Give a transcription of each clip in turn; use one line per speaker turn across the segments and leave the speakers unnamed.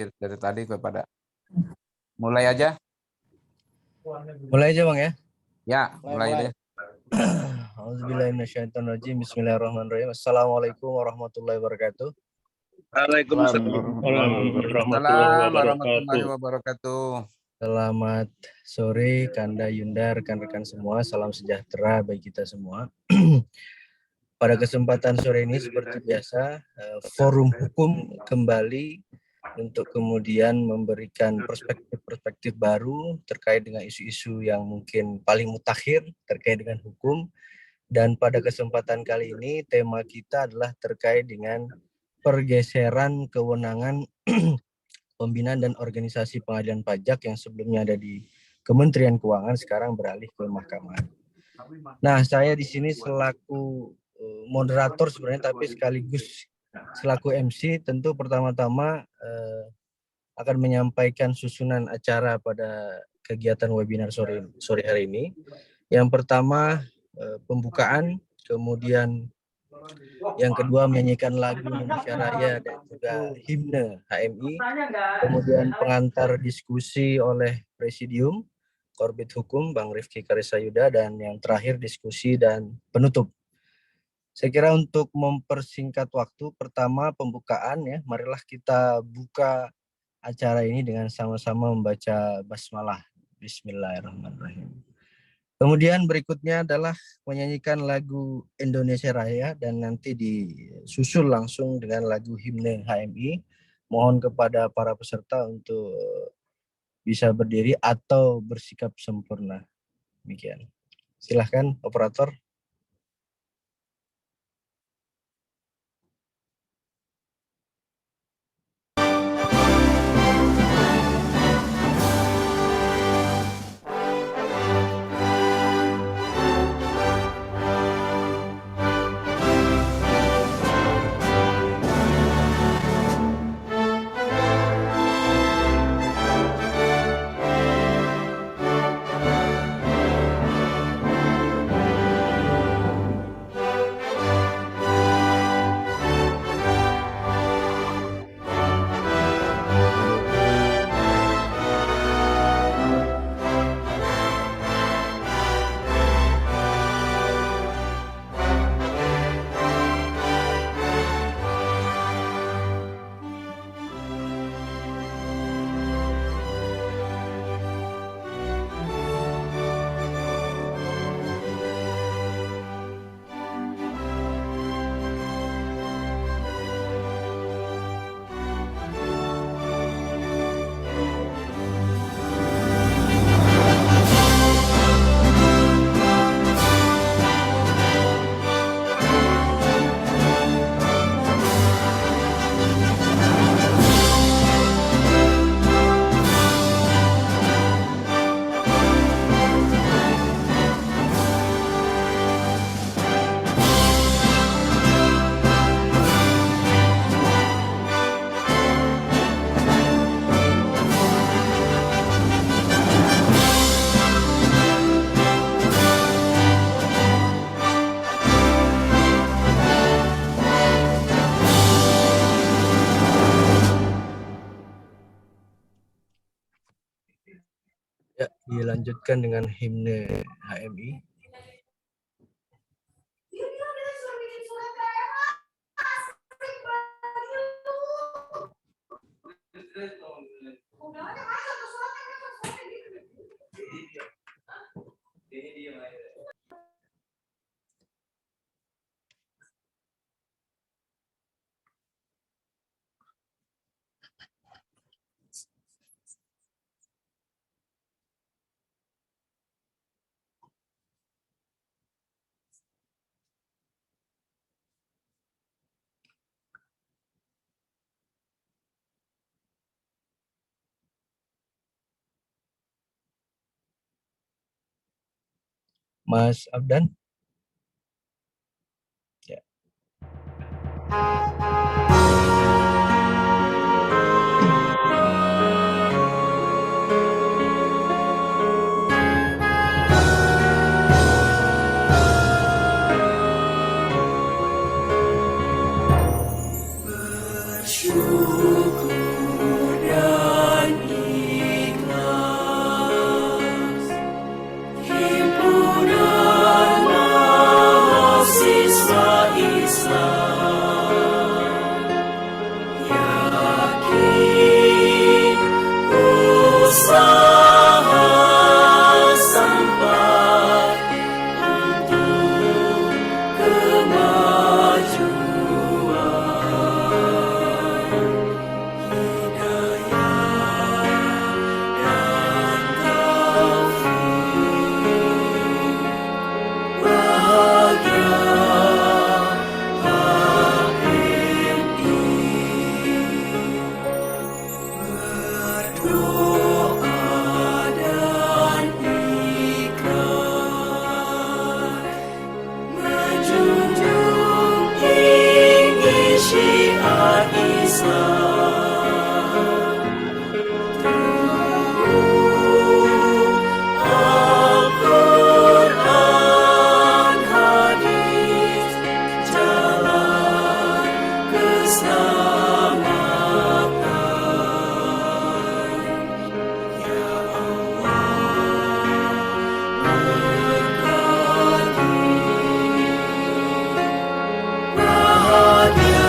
dari tadi kepada mulai aja.
Mulai aja Bang ya.
Ya, mulai deh.
Auzubillahiminasyaitonirrajim. Bismillahirrahmanirrahim. Assalamualaikum warahmatullahi wabarakatuh.
Waalaikumsalam warahmatullahi
wabarakatuh.
Selamat sore Kanda, Yunda, rekan-rekan semua. Salam sejahtera bagi kita semua. Pada kesempatan sore ini seperti biasa, forum hukum kembali untuk kemudian memberikan perspektif-perspektif baru terkait dengan isu-isu yang mungkin paling mutakhir terkait dengan hukum. Dan pada kesempatan kali ini tema kita adalah terkait dengan pergeseran kewenangan pembinaan dan organisasi pengadilan pajak yang sebelumnya ada di Kementerian Keuangan sekarang beralih ke Mahkamah. Nah, saya di sini selaku moderator sebenarnya, tapi sekaligus selaku MC, tentu pertama-tama akan menyampaikan susunan acara pada kegiatan webinar sore hari ini. Yang pertama pembukaan, kemudian yang kedua menyanyikan lagu Indonesia Raya dan juga himne HMI, kemudian pengantar diskusi oleh Presidium Korbit Hukum Bang Rifki Karisayuda, dan yang terakhir diskusi dan penutup. Saya kira untuk mempersingkat waktu, pertama pembukaan ya, marilah kita buka acara ini dengan sama-sama membaca basmalah. Bismillahirrahmanirrahim. Kemudian berikutnya adalah menyanyikan lagu Indonesia Raya dan nanti disusul langsung dengan lagu himne HMI. Mohon kepada para peserta untuk bisa berdiri atau bersikap sempurna. Demikian. Silahkan operator. Ya, dilanjutkan dengan himne HMI. Mas Abdan. Ya. Bersyukur
doa dan ikrar menjunjung tinggi syiar Islam. Al-Quran, hadis, jalan keselamatan. Ya Allah, berkati bahagia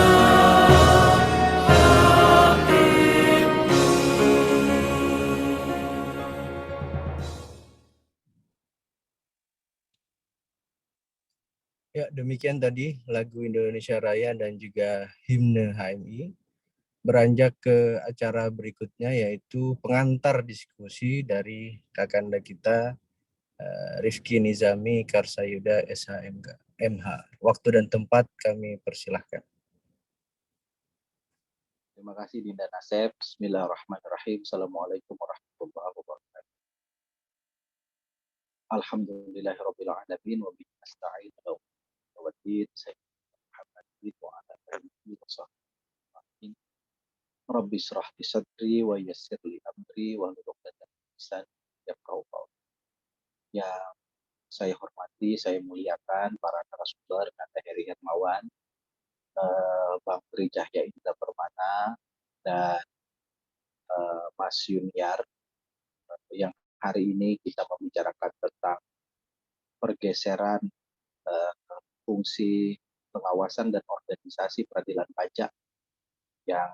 Ya, demikian tadi lagu Indonesia Raya dan juga himne HMI. Beranjak ke acara berikutnya yaitu pengantar diskusi dari kakanda kita Rifki Nizami Karsayuda SHMK MH. Waktu dan tempat kami persilahkan.
Terima kasih Dinda Nasef. Bismillahirrahmanirrahim. Assalamualaikum warahmatullahi wabarakatuh. Alhamdulillahirabbil alamin wa bihi nasta'in ala umuri waddin. Sayyidina Muhammadin wa ala alihi wa sahbihi. Rabbi shrah li sadri wa yassir li amri wa hlul 'uqdatam min lisani yafqahu qawli. Yang saya hormati, saya muliakan para narasumber Kanda Heri Hermawan, Bang Tri Cahya Indra Permana, dan Mas Yuniar, yang hari ini kita membicarakan tentang pergeseran fungsi pengawasan dan organisasi peradilan pajak yang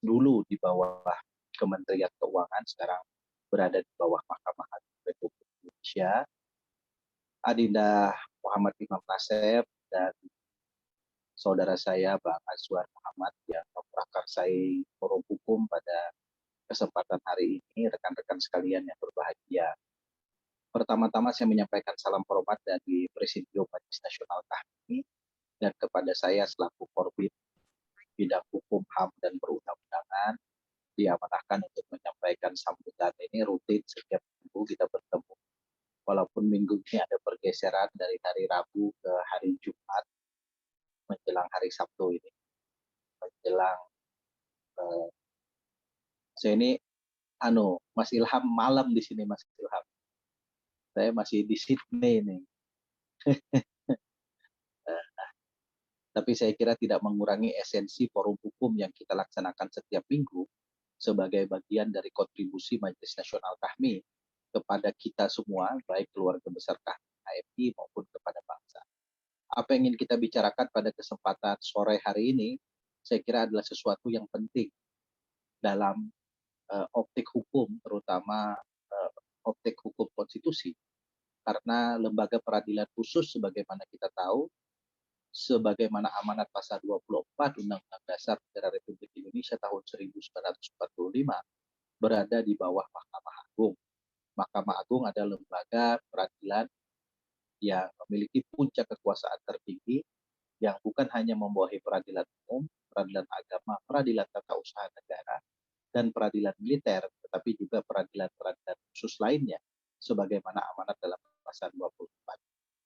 dulu di bawah Kementerian Keuangan, sekarang berada di bawah Mahkamah Agung Republik Indonesia. Adinda Muhammad Imam Nasef dan saudara saya Bang Azwan Muhammad yang memprakarsai forum hukum pada kesempatan hari ini, rekan-rekan sekalian yang berbahagia. Pertama-tama saya menyampaikan salam hormat dari Presidium Majelis Nasional KHMI dan kepada saya selaku Korbit Bidang Hukum, HAM, dan Perundang-undangan diamanahkan untuk menyampaikan sambutan ini rutin setiap minggu kita bertemu. Walaupun minggu ini ada pergeseran dari hari Rabu ke hari Jumat menjelang hari Sabtu ini. Menjelang saya ini Mas Ilham malam di sini, Mas Ilham. Saya masih di Sydney nih. Tapi saya kira tidak mengurangi esensi forum hukum yang kita laksanakan setiap minggu sebagai bagian dari kontribusi Majelis Nasional KHMI kepada kita semua, baik keluarga besar KHMI maupun kepada bangsa. Apa yang ingin kita bicarakan pada kesempatan sore hari ini, saya kira adalah sesuatu yang penting dalam optik hukum, terutama optik hukum konstitusi. Karena lembaga peradilan khusus sebagaimana kita tahu, sebagaimana amanat pasal 24 Undang-Undang Dasar Negara Republik Indonesia tahun 1945 berada di bawah Mahkamah Agung. Mahkamah Agung adalah lembaga peradilan yang memiliki puncak kekuasaan tertinggi yang bukan hanya membawahi peradilan umum, peradilan agama, peradilan tata usaha negara, dan peradilan militer, tetapi juga peradilan-peradilan khusus lainnya sebagaimana amanat dalam pasal 24.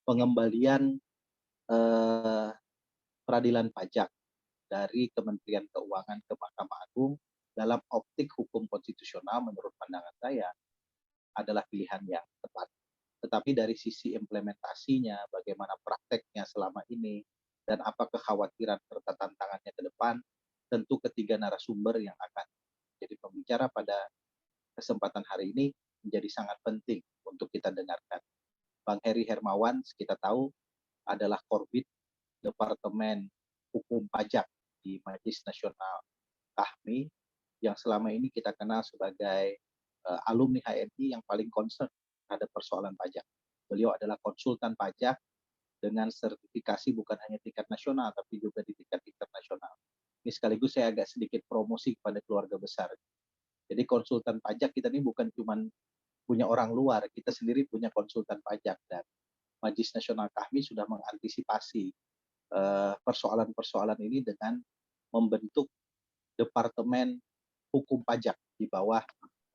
Pengembalian peradilan pajak dari Kementerian Keuangan ke Mahkamah Agung dalam optik hukum konstitusional menurut pandangan saya adalah pilihan yang tepat. Tetapi dari sisi implementasinya, bagaimana prakteknya selama ini, dan apa kekhawatiran serta tantangannya ke depan, tentu ketiga narasumber yang akan jadi pembicara pada kesempatan hari ini menjadi sangat penting untuk kita dengarkan. Bang Heri Hermawan, kita tahu, adalah Korbit Departemen Hukum Pajak di Majelis Nasional KHMI, yang selama ini kita kenal sebagai alumni HMI yang paling concern terhadap persoalan pajak. Beliau adalah konsultan pajak dengan sertifikasi bukan hanya tingkat nasional, tapi juga di tingkat internasional. Ini sekaligus saya agak sedikit promosi kepada keluarga besar. Jadi konsultan pajak kita ini bukan cuma punya orang luar, kita sendiri punya konsultan pajak, dan Majelis Nasional KHMI sudah mengantisipasi persoalan-persoalan ini dengan membentuk Departemen Hukum Pajak di bawah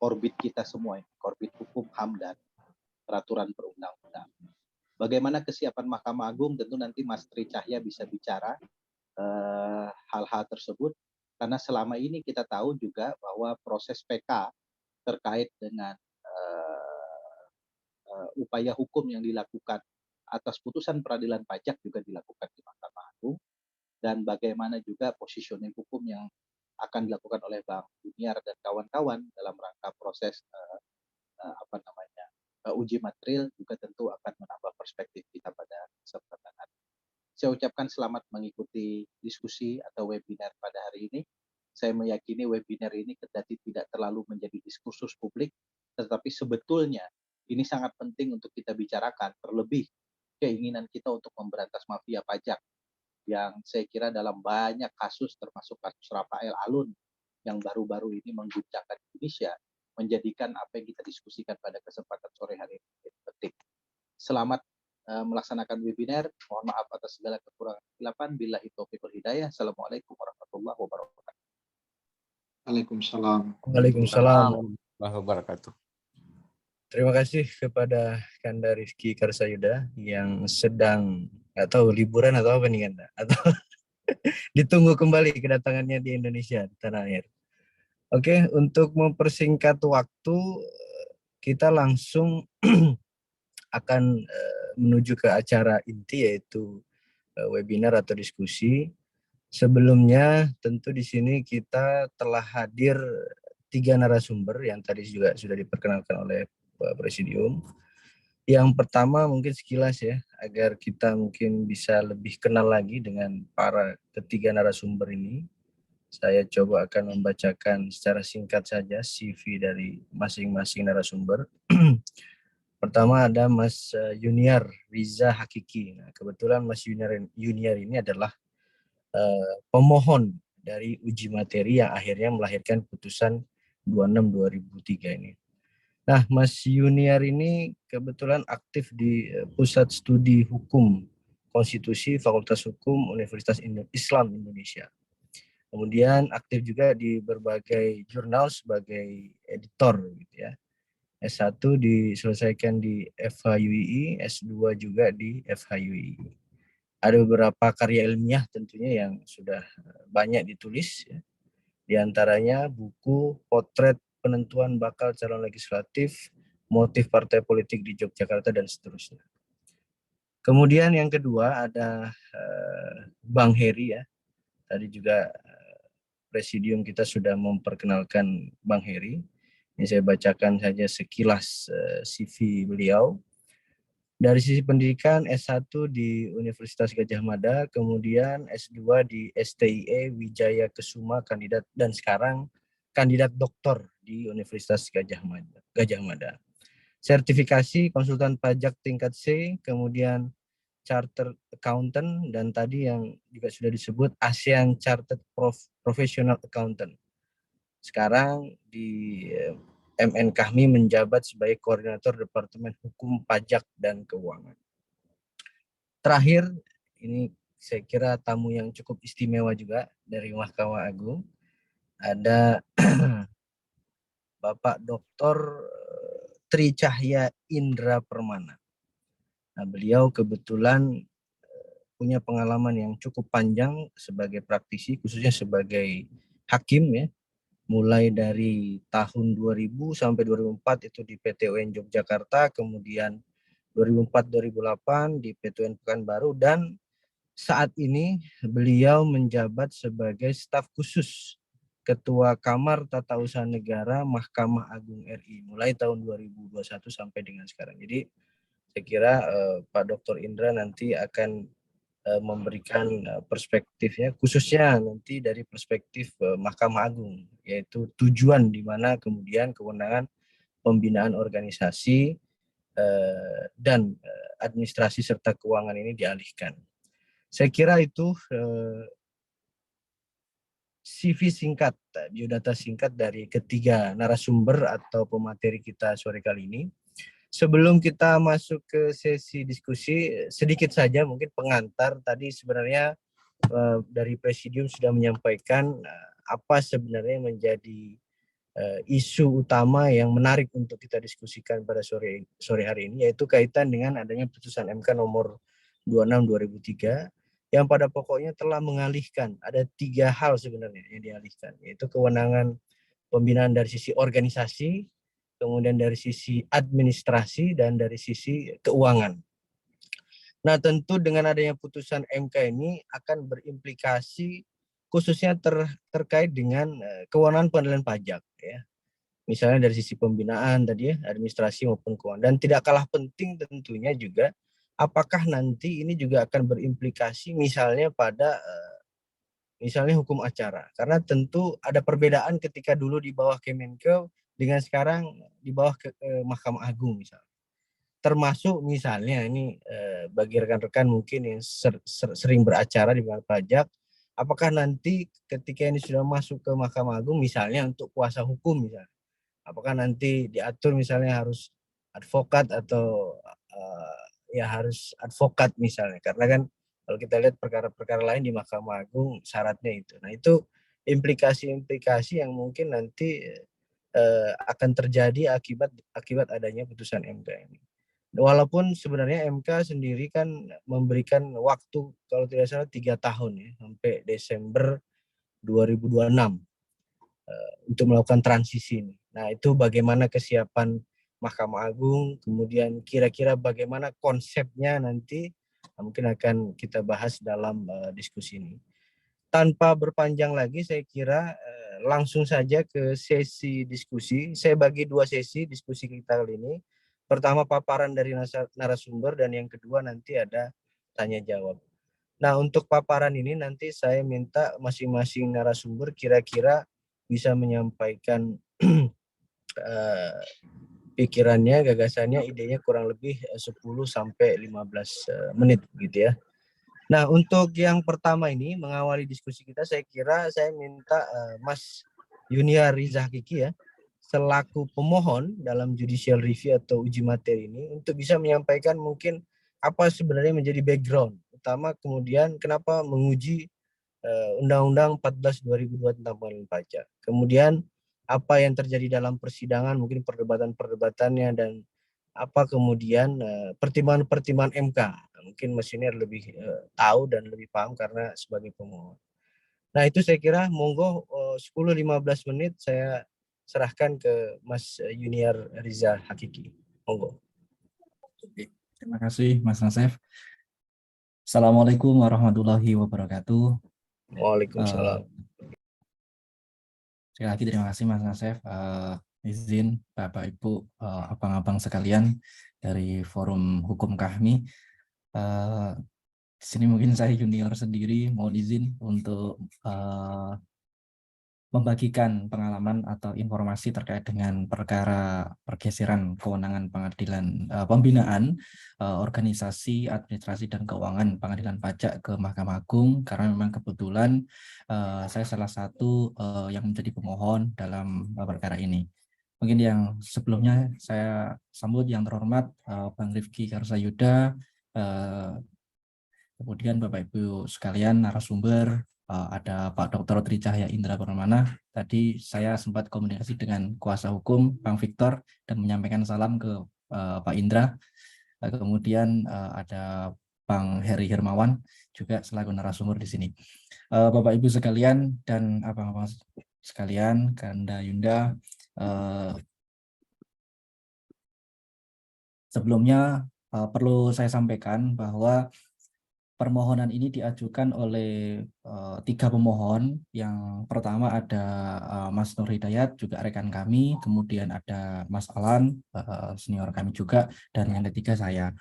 korbit kita semua ini, korbit hukum, HAM, dan peraturan perundang-undang. Bagaimana kesiapan Mahkamah Agung, tentu nanti Mas Tri Cahya bisa bicara hal-hal tersebut, karena selama ini kita tahu juga bahwa proses PK terkait dengan upaya hukum yang dilakukan atas putusan peradilan pajak juga dilakukan di Mahkamah Agung, dan bagaimana juga positioning hukum yang akan dilakukan oleh Bang Junior dan kawan-kawan dalam rangka proses uji material juga tentu akan menambah perspektif kita pada kesempatan hari. Saya ucapkan selamat mengikuti diskusi atau webinar pada hari ini. Saya meyakini webinar ini kendati tidak terlalu menjadi diskursus publik, tetapi sebetulnya ini sangat penting untuk kita bicarakan, terlebih keinginan kita untuk memberantas mafia pajak yang saya kira dalam banyak kasus, termasuk kasus Rafael Alun yang baru-baru ini mengguncangkan Indonesia, menjadikan apa yang kita diskusikan pada kesempatan sore hari ini penting. Selamat melaksanakan webinar. Mohon maaf atas segala kekurangan kesilapan. Billahi taufiq wal hidayah. Assalamualaikum warahmatullahi wabarakatuh.
Waalaikumsalam.
Waalaikumsalam.
Warahmatullahi wabarakatuh.
Terima kasih kepada Kanda Rizky Karsayuda yang sedang nggak tahu liburan atau apa nih Kanda, atau ditunggu kembali kedatangannya di Indonesia di tanah air. Oke, untuk mempersingkat waktu kita langsung akan menuju ke acara inti, yaitu webinar atau diskusi. Sebelumnya tentu di sini kita telah hadir 3 narasumber yang tadi juga sudah diperkenalkan oleh Pak Presidium. Yang pertama mungkin sekilas ya, agar kita mungkin bisa lebih kenal lagi dengan para ketiga narasumber ini. Saya coba akan membacakan secara singkat saja CV dari masing-masing narasumber. Pertama ada Mas Junior Riza Hakiki. Nah, kebetulan Mas Junior ini adalah pemohon dari uji materi yang akhirnya melahirkan putusan 26/2003 ini. Nah, Mas Junior ini kebetulan aktif di Pusat Studi Hukum Konstitusi Fakultas Hukum Universitas Islam Indonesia. Kemudian aktif juga di berbagai jurnal sebagai editor gitu ya. S1 diselesaikan di FHUII, S2 juga di FHUII. Ada beberapa karya ilmiah tentunya yang sudah banyak ditulis ya. Di antaranya buku Potret Penentuan Bakal Calon Legislatif, Motif Partai Politik di Yogyakarta, dan seterusnya. Kemudian yang kedua ada Bang Heri ya. Tadi juga Presidium kita sudah memperkenalkan Bang Heri. Ini saya bacakan saja sekilas CV beliau. Dari sisi pendidikan S1 di Universitas Gadjah Mada, kemudian S2 di STIE Wijaya Kesuma, kandidat, dan sekarang kandidat doktor di Universitas Gadjah Mada. Sertifikasi konsultan pajak tingkat C, kemudian Chartered Accountant, dan tadi yang juga sudah disebut ASEAN Chartered Professional Accountant. Sekarang di MN Kahmi menjabat sebagai koordinator Departemen Hukum Pajak dan Keuangan. Terakhir, ini saya kira tamu yang cukup istimewa juga dari Mahkamah Agung. Ada Bapak Dr. Tri Cahya Indra Permana. Nah, beliau kebetulan punya pengalaman yang cukup panjang sebagai praktisi, khususnya sebagai hakim ya. Mulai dari tahun 2000 sampai 2004 itu di PT UN Yogyakarta, kemudian 2004-2008 di PT UN Pekanbaru, dan saat ini beliau menjabat sebagai staf khusus Ketua Kamar Tata Usaha Negara Mahkamah Agung RI mulai tahun 2021 sampai dengan sekarang. Jadi saya kira Pak Dr. Indra nanti akan memberikan perspektifnya, khususnya nanti dari perspektif Mahkamah Agung, yaitu tujuan di mana kemudian kewenangan pembinaan organisasi dan administrasi serta keuangan ini dialihkan. Saya kira itu CV singkat, biodata singkat dari ketiga narasumber atau pemateri kita sore kali ini. Sebelum kita masuk ke sesi diskusi, sedikit saja mungkin pengantar. Tadi sebenarnya dari Presidium sudah menyampaikan apa sebenarnya menjadi isu utama yang menarik untuk kita diskusikan pada sore hari ini, yaitu kaitan dengan adanya putusan MK nomor 26/2003 yang pada pokoknya telah mengalihkan, ada 3 hal sebenarnya yang dialihkan, yaitu kewenangan pembinaan dari sisi organisasi, kemudian dari sisi administrasi, dan dari sisi keuangan. Nah, tentu dengan adanya putusan MK ini akan berimplikasi khususnya terkait dengan kewenangan pengadilan pajak, ya. Misalnya dari sisi pembinaan tadi ya, administrasi maupun keuangan. Dan tidak kalah penting tentunya juga apakah nanti ini juga akan berimplikasi misalnya pada misalnya hukum acara. Karena tentu ada perbedaan ketika dulu di bawah Kemenkeu dengan sekarang di bawah Mahkamah Agung misalnya. Termasuk misalnya ini bagi rekan-rekan mungkin yang sering beracara di bidang pajak, apakah nanti ketika ini sudah masuk ke Mahkamah Agung misalnya untuk kuasa hukum misalnya, apakah nanti diatur misalnya harus advokat atau ya harus advokat misalnya, karena kan kalau kita lihat perkara-perkara lain di Mahkamah Agung syaratnya itu. Nah, itu implikasi-implikasi yang mungkin nanti akan terjadi akibat adanya putusan MK ini. Walaupun sebenarnya MK sendiri kan memberikan waktu kalau tidak salah 3 tahun ya, sampai Desember 2026 untuk melakukan transisi ini. Nah, itu bagaimana kesiapan Mahkamah Agung, kemudian kira-kira bagaimana konsepnya nanti, mungkin akan kita bahas dalam diskusi ini. Tanpa berpanjang lagi, saya kira langsung saja ke sesi diskusi. Saya bagi 2 sesi diskusi kita kali ini. Pertama paparan dari narasumber, dan yang kedua nanti ada tanya jawab. Nah, untuk paparan ini nanti saya minta masing-masing narasumber kira-kira bisa menyampaikan pikirannya, gagasannya, idenya kurang lebih 10 sampai 15 menit gitu ya. Nah, untuk yang pertama ini mengawali diskusi kita, saya kira saya minta Mas Yuniar Riza Hakiki ya, selaku pemohon dalam judicial review atau uji materi ini, untuk bisa menyampaikan mungkin apa sebenarnya menjadi background utama kemudian kenapa menguji Undang-Undang 14 2002 tentang pengadilan pajak. Kemudian apa yang terjadi dalam persidangan, mungkin perdebatan-perdebatannya, dan apa kemudian pertimbangan-pertimbangan MK. Mungkin Mas Yuniar lebih tahu dan lebih paham karena sebagai pemohon. Nah, itu saya kira monggo 10-15 menit saya serahkan ke Mas Yuniar Riza Hakiki. Monggo.
Terima kasih Mas Nasef. Assalamualaikum warahmatullahi wabarakatuh.
Waalaikumsalam.
Sekali lagi terima kasih Mas Nasef. Izin Bapak Ibu, abang-abang sekalian dari Forum Hukum Kahmi. Di sini mungkin saya junior sendiri, mohon izin untuk membagikan pengalaman atau informasi terkait dengan perkara pergeseran kewenangan pengadilan pembinaan organisasi, administrasi, dan keuangan pengadilan pajak ke Mahkamah Agung, karena memang kebetulan saya salah satu yang menjadi pemohon dalam perkara ini. Mungkin yang sebelumnya saya sambut yang terhormat Bang Rifki Karsayuda, kemudian Bapak Ibu sekalian narasumber, ada Pak Dr. Trijaya Indra Permana. Tadi saya sempat komunikasi dengan kuasa hukum Bang Victor dan menyampaikan salam ke Pak Indra. Kemudian ada Bang Heri Hermawan juga selaku narasumber di sini. Bapak Ibu sekalian dan abang-abang sekalian, Kanda Yunda, sebelumnya perlu saya sampaikan bahwa permohonan ini diajukan oleh 3 pemohon. Yang pertama ada Mas Nur Hidayat, juga rekan kami, kemudian ada Mas Alan, senior kami juga, dan yang ketiga saya.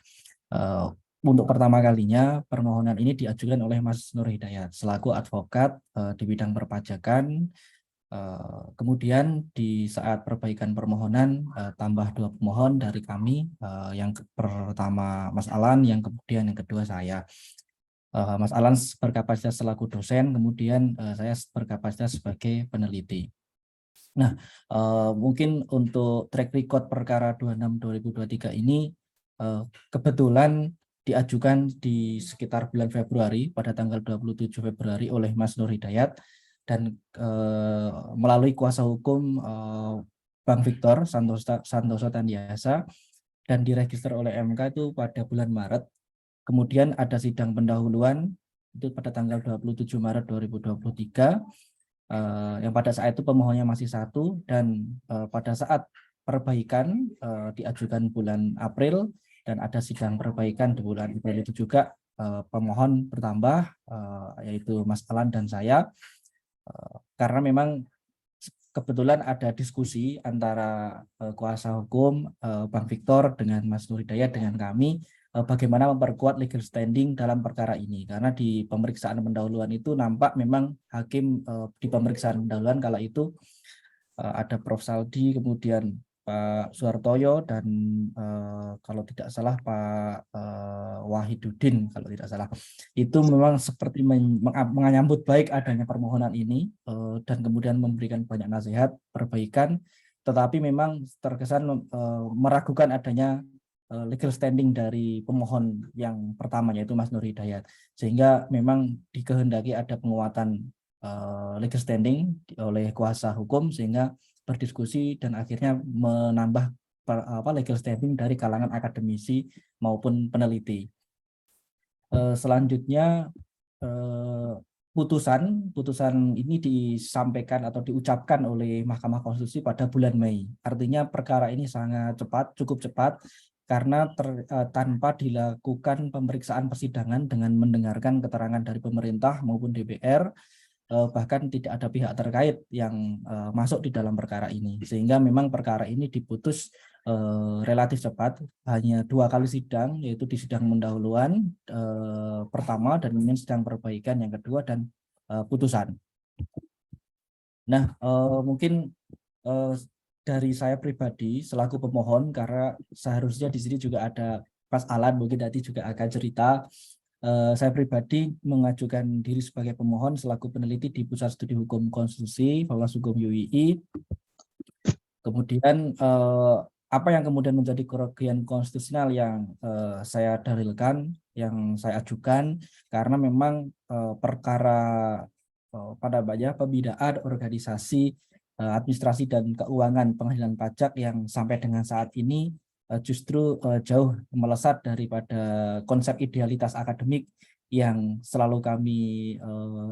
Untuk pertama kalinya permohonan ini diajukan oleh Mas Nur Hidayat selaku advokat di bidang perpajakan. Kemudian di saat perbaikan permohonan tambah 2 pemohon dari kami, yang pertama Mas Alan, yang kemudian yang kedua saya. Mas Alan berkapasitas selaku dosen, kemudian saya berkapasitas sebagai peneliti. Nah, mungkin untuk track record perkara 26/2023 ini kebetulan diajukan di sekitar bulan Februari, pada tanggal 27 Februari oleh Mas Nur Hidayat. dan melalui kuasa hukum Bang Victor Santoso Tandiasa, dan diregister oleh MK itu pada bulan Maret. Kemudian ada sidang pendahuluan itu pada tanggal 27 Maret 2023, yang pada saat itu pemohonnya masih satu, dan pada saat perbaikan diajukan bulan April, dan ada sidang perbaikan di bulan April itu juga pemohon bertambah, yaitu Mas Alan dan saya, karena memang kebetulan ada diskusi antara kuasa hukum Bang Victor dengan Mas Nur Hidayat dengan kami, bagaimana memperkuat legal standing dalam perkara ini, karena di pemeriksaan pendahuluan itu nampak memang hakim di pemeriksaan pendahuluan kala itu ada Prof Saldi, kemudian Pak Suhartoyo, dan kalau tidak salah Pak Wahiduddin kalau tidak salah, itu memang seperti menyambut baik adanya permohonan ini, dan kemudian memberikan banyak nasihat perbaikan, tetapi memang terkesan meragukan adanya legal standing dari pemohon yang pertama, yaitu Mas Nur Hidayat, sehingga memang dikehendaki ada penguatan legal standing oleh kuasa hukum, sehingga berdiskusi dan akhirnya menambah legal standing dari kalangan akademisi maupun peneliti. Selanjutnya putusan ini disampaikan atau diucapkan oleh Mahkamah Konstitusi pada bulan Mei. Artinya perkara ini sangat cepat, cukup cepat, karena tanpa dilakukan pemeriksaan persidangan dengan mendengarkan keterangan dari pemerintah maupun DPR, bahkan tidak ada pihak terkait yang masuk di dalam perkara ini, sehingga memang perkara ini diputus relatif cepat, hanya 2 kali sidang, yaitu di sidang pendahuluan pertama, dan kemudian sidang perbaikan yang kedua, dan putusan. Nah, mungkin dari saya pribadi selaku pemohon, karena seharusnya di sini juga ada Mas Alan, mungkin nanti juga akan cerita. Saya pribadi mengajukan diri sebagai pemohon selaku peneliti di Pusat Studi Hukum Konstitusi Fakultas Hukum UII. Kemudian apa yang kemudian menjadi kerugian konstitusional yang saya dalilkan, yang saya ajukan, karena memang perkara pada banyak pembinaan organisasi administrasi dan keuangan pengadilan pajak yang sampai dengan saat ini justru jauh melesat daripada konsep idealitas akademik yang selalu kami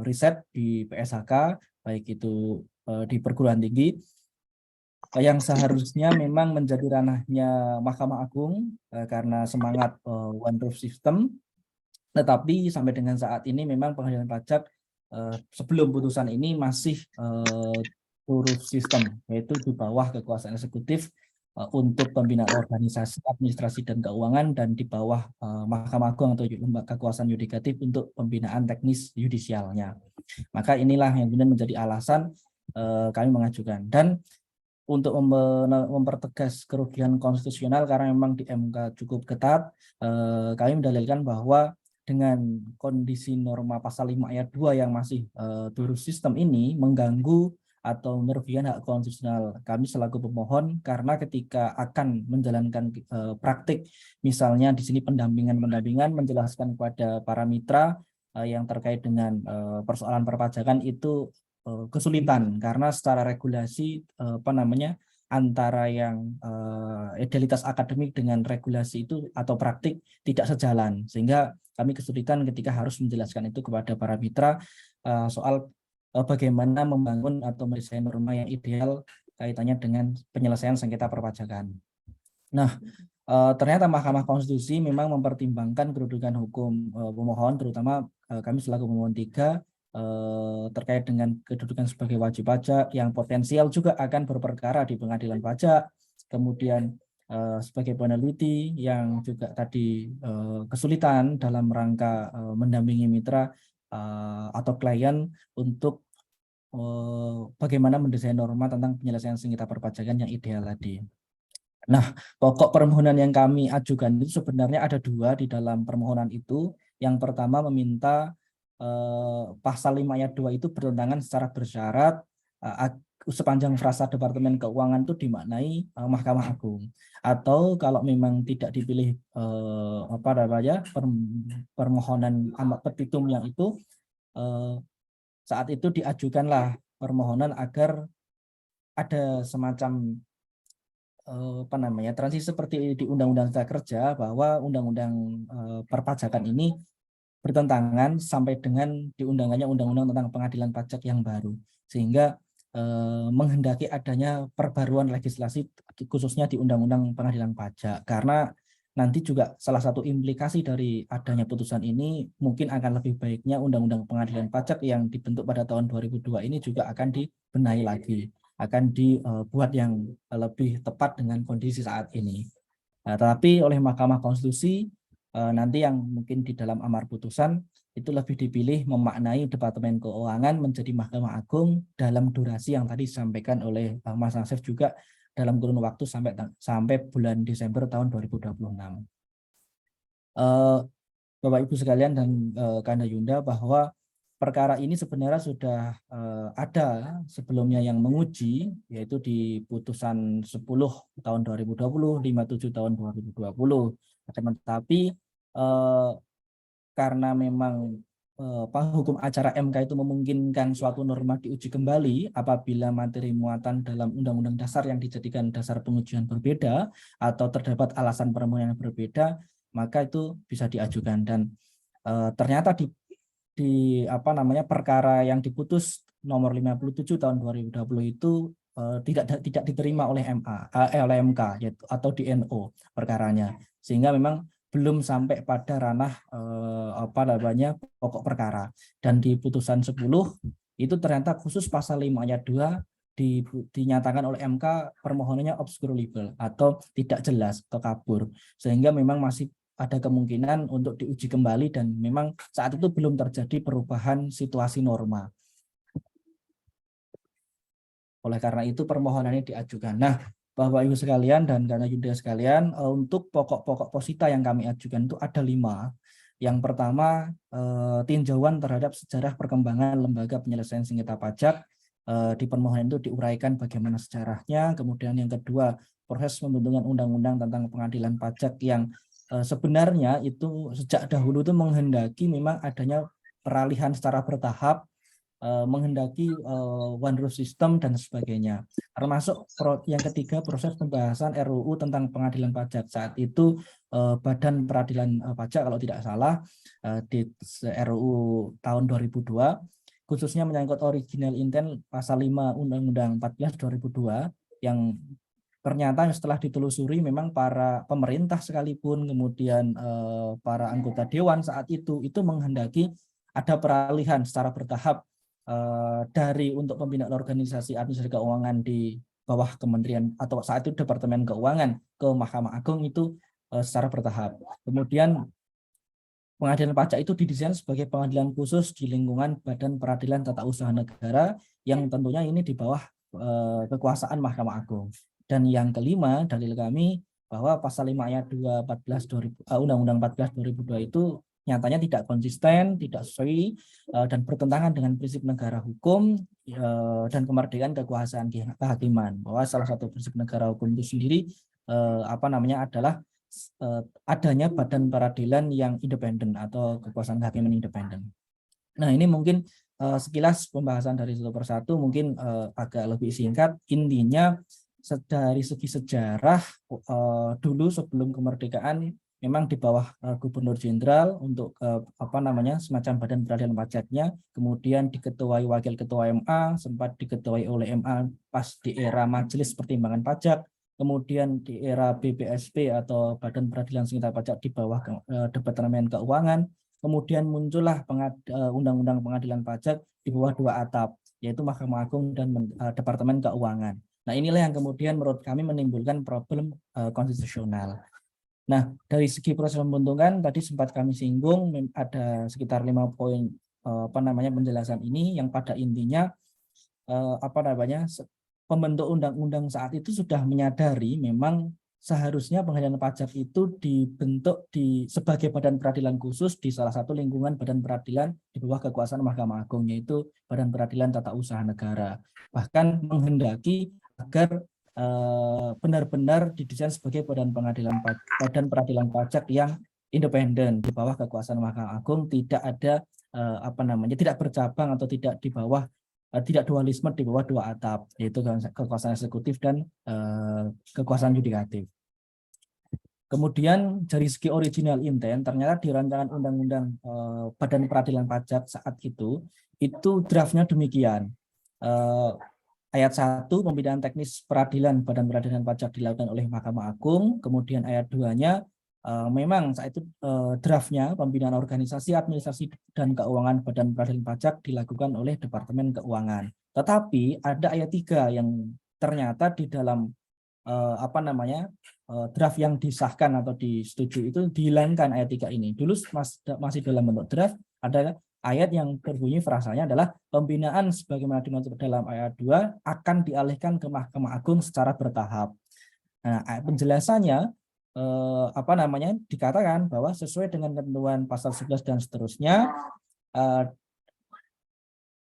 riset di PSHK, baik itu di perguruan tinggi, yang seharusnya memang menjadi ranahnya Mahkamah Agung karena semangat one roof system, tetapi sampai dengan saat ini memang pengadilan pajak sebelum putusan ini masih two roof system, yaitu di bawah kekuasaan eksekutif untuk pembinaan organisasi, administrasi, dan keuangan, dan di bawah Mahkamah Agung atau lembaga kekuasaan yudikatif untuk pembinaan teknis yudisialnya. Maka inilah yang kemudian menjadi alasan kami mengajukan. Dan untuk mempertegas kerugian konstitusional, karena memang di MK cukup ketat, kami mendalilkan bahwa dengan kondisi norma pasal 5 ayat 2 yang masih two roof system ini mengganggu atau merugikan hak konstitusional kami selaku pemohon, karena ketika akan menjalankan praktik, misalnya di sini pendampingan menjelaskan kepada para mitra yang terkait dengan persoalan perpajakan itu kesulitan, karena secara regulasi antara yang idealitas akademik dengan regulasi itu atau praktik tidak sejalan, sehingga kami kesulitan ketika harus menjelaskan itu kepada para mitra soal bagaimana membangun atau mendesain norma yang ideal kaitannya dengan penyelesaian sengketa perpajakan. Nah, ternyata Mahkamah Konstitusi memang mempertimbangkan kedudukan hukum pemohon, terutama kami selaku pemohon 3, terkait dengan kedudukan sebagai wajib pajak yang potensial juga akan berperkara di pengadilan pajak, kemudian sebagai peneliti yang juga tadi kesulitan dalam rangka mendampingi mitra atau klien untuk bagaimana mendesain norma tentang penyelesaian sengketa perpajakan yang ideal tadi. Nah, pokok permohonan yang kami ajukan itu sebenarnya ada 2 di dalam permohonan itu. Yang pertama meminta pasal 5 ayat 2 itu bertentangan secara bersyarat sepanjang frasa Departemen Keuangan itu dimaknai Mahkamah Agung, atau kalau memang tidak dipilih permohonan amat petitum yang itu saat itu diajukanlah permohonan agar ada semacam transisi seperti di Undang-Undang Cipta Kerja, bahwa Undang-Undang perpajakan ini bertentangan sampai dengan diundangannya Undang-Undang tentang pengadilan pajak yang baru, sehingga menghendaki adanya perbaruan legislasi khususnya di Undang-Undang Pengadilan Pajak, karena nanti juga salah satu implikasi dari adanya putusan ini mungkin akan lebih baiknya Undang-Undang Pengadilan Pajak yang dibentuk pada tahun 2002 ini juga akan dibenahi lagi, akan dibuat yang lebih tepat dengan kondisi saat ini. Tetapi oleh Mahkamah Konstitusi nanti yang mungkin di dalam amar putusan itu lebih dipilih memaknai Departemen Keuangan menjadi Mahkamah Agung dalam durasi yang tadi disampaikan oleh Mas Nasif juga, dalam kurun waktu sampai bulan Desember tahun 2026. Bapak Ibu sekalian dan Kanda Yunda, bahwa perkara ini sebenarnya sudah ada sebelumnya yang menguji, yaitu di putusan 10 tahun 2020, 57 tahun 2020. Akan tetapi karena memang hukum acara MK itu memungkinkan suatu norma diuji kembali apabila materi muatan dalam Undang-Undang Dasar yang dijadikan dasar pengujian berbeda atau terdapat alasan permohonan yang berbeda, maka itu bisa diajukan. Dan ternyata di perkara yang diputus nomor 57 tahun 2020 itu tidak diterima oleh MK yaitu, atau di NO perkaranya, sehingga memang belum sampai pada ranah pokok perkara. Dan di putusan 10 itu ternyata khusus pasal 5 ayat 2 dinyatakan oleh MK permohonannya obscurable atau tidak jelas atau kabur, sehingga memang masih ada kemungkinan untuk diuji kembali, dan memang saat itu belum terjadi perubahan situasi norma. Oleh karena itu permohonannya diajukan. Nah, Bapak Ibu sekalian dan Kanda Yunda sekalian, untuk pokok-pokok posita yang kami ajukan itu ada 5. Yang pertama, tinjauan terhadap sejarah perkembangan lembaga penyelesaian sengketa pajak. Di permohonan itu diuraikan bagaimana sejarahnya. Kemudian yang kedua, proses pembentukan undang-undang tentang pengadilan pajak yang sebenarnya itu sejak dahulu itu menghendaki memang adanya peralihan secara bertahap, menghendaki one rule system dan sebagainya. Termasuk yang ketiga, proses pembahasan RUU tentang pengadilan pajak. Saat itu Badan Peradilan Pajak kalau tidak salah di RUU tahun 2002 khususnya menyangkut original intent pasal 5 Undang-Undang 14 2002 yang ternyata setelah ditelusuri memang para pemerintah sekalipun, kemudian para anggota dewan saat itu menghendaki ada peralihan secara bertahap dari untuk pembinaan organisasi administrasi keuangan di bawah kementerian atau saat itu Departemen Keuangan ke Mahkamah Agung itu secara bertahap. Kemudian pengadilan pajak itu didesain sebagai pengadilan khusus di lingkungan Badan Peradilan Tata Usaha Negara yang tentunya ini di bawah kekuasaan Mahkamah Agung. Dan yang kelima, dalil kami bahwa pasal 5 ayat 2 Undang-Undang 14 2002 itu nyatanya tidak konsisten, tidak sesuai dan bertentangan dengan prinsip negara hukum dan kemerdekaan kekuasaan kehakiman. Bahwa salah satu prinsip negara hukum itu sendiri adalah adanya badan peradilan yang independen atau kekuasaan kehakiman independen. Nah, ini mungkin sekilas pembahasan dari satu persatu, mungkin agak lebih singkat. Intinya dari segi sejarah dulu sebelum kemerdekaan memang di bawah Gubernur Jenderal untuk semacam badan peradilan pajaknya, kemudian diketuai wakil ketua MA, sempat diketuai oleh MA pas di era Majelis Pertimbangan Pajak, kemudian di era BPSP atau Badan Peradilan Sengketa Pajak di bawah Departemen Keuangan, kemudian muncullah Undang-Undang Pengadilan Pajak di bawah 2 atap, yaitu Mahkamah Agung dan Departemen Keuangan. Nah, inilah yang kemudian menurut kami menimbulkan problem konstitusional. Nah, dari segi proses pembentukan tadi sempat kami singgung ada sekitar 5 poin penjelasan ini yang pada intinya pembentuk undang-undang saat itu sudah menyadari memang seharusnya pengadilan pajak itu dibentuk sebagai badan peradilan khusus di salah satu lingkungan badan peradilan di bawah kekuasaan Mahkamah Agung, yaitu Badan Peradilan Tata Usaha Negara. Bahkan menghendaki agar benar-benar didesain sebagai badan peradilan pajak yang independen di bawah kekuasaan Mahkamah Agung, tidak ada tidak bercabang atau tidak di bawah tidak dualisme di bawah dua atap, yaitu kekuasaan eksekutif dan kekuasaan yudikatif. Kemudian dari segi original intent, ternyata di rancangan undang-undang Badan Peradilan Pajak saat itu draftnya demikian. Ayat 1, pembinaan teknis peradilan Badan Peradilan Pajak dilakukan oleh Mahkamah Agung. Kemudian ayat 2-nya memang saat itu draftnya pembinaan organisasi, administrasi, dan keuangan Badan Peradilan Pajak dilakukan oleh Departemen Keuangan. Tetapi ada ayat 3 yang ternyata di dalam draft yang disahkan atau disetujui itu dihilangkan ayat 3 ini. Dulu masih dalam bentuk draft, ada ayat yang berbunyi frasanya adalah pembinaan sebagaimana dimaksud dalam ayat 2 akan dialihkan ke Mahkamah Agung secara bertahap. Nah, penjelasannya dikatakan bahwa sesuai dengan ketentuan pasal 11 dan seterusnya,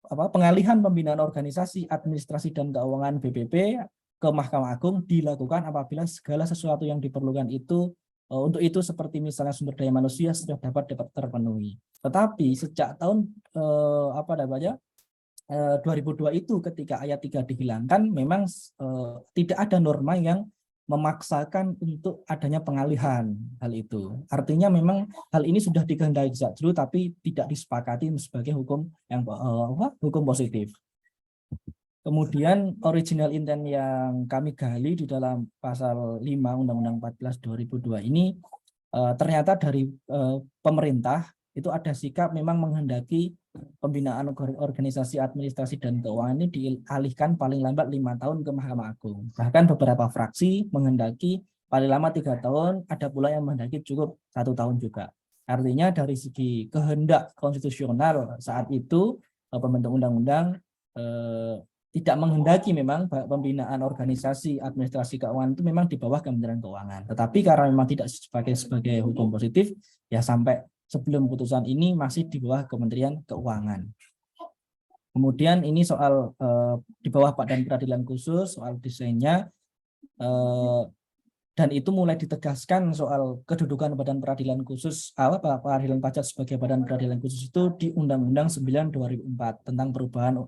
pengalihan pembinaan organisasi, administrasi, dan keuangan BPP ke Mahkamah Agung dilakukan apabila segala sesuatu yang diperlukan itu untuk itu seperti misalnya sumber daya manusia sudah dapat terpenuhi. Tetapi sejak tahun 2002 itu ketika ayat 3 dihilangkan, memang tidak ada norma yang memaksakan untuk adanya pengalihan hal itu. Artinya memang hal ini sudah dikehendaki sejak dulu tapi tidak disepakati sebagai hukum yang hukum positif. Kemudian original intent yang kami gali di dalam pasal 5 Undang-Undang 14 2002 ini ternyata dari pemerintah itu ada sikap memang menghendaki pembinaan organisasi, administrasi, dan keuangan ini dialihkan paling lambat 5 tahun ke Mahkamah Agung. Bahkan beberapa fraksi menghendaki paling lama 3 tahun, ada pula yang menghendaki cukup 1 tahun juga. Artinya dari segi kehendak konstitusional saat itu pembentuk undang-undang tidak menghendaki memang pembinaan organisasi, administrasi, keuangan itu memang di bawah Kementerian Keuangan. Tetapi karena memang tidak sebagai hukum positif, ya sampai sebelum putusan ini masih di bawah Kementerian Keuangan. Kemudian ini soal di bawah Badan Peradilan Khusus, soal desainnya, dan itu mulai ditegaskan soal kedudukan Badan Peradilan Khusus, Peradilan Pajak sebagai Badan Peradilan Khusus itu di Undang-Undang 9 2004 tentang perubahan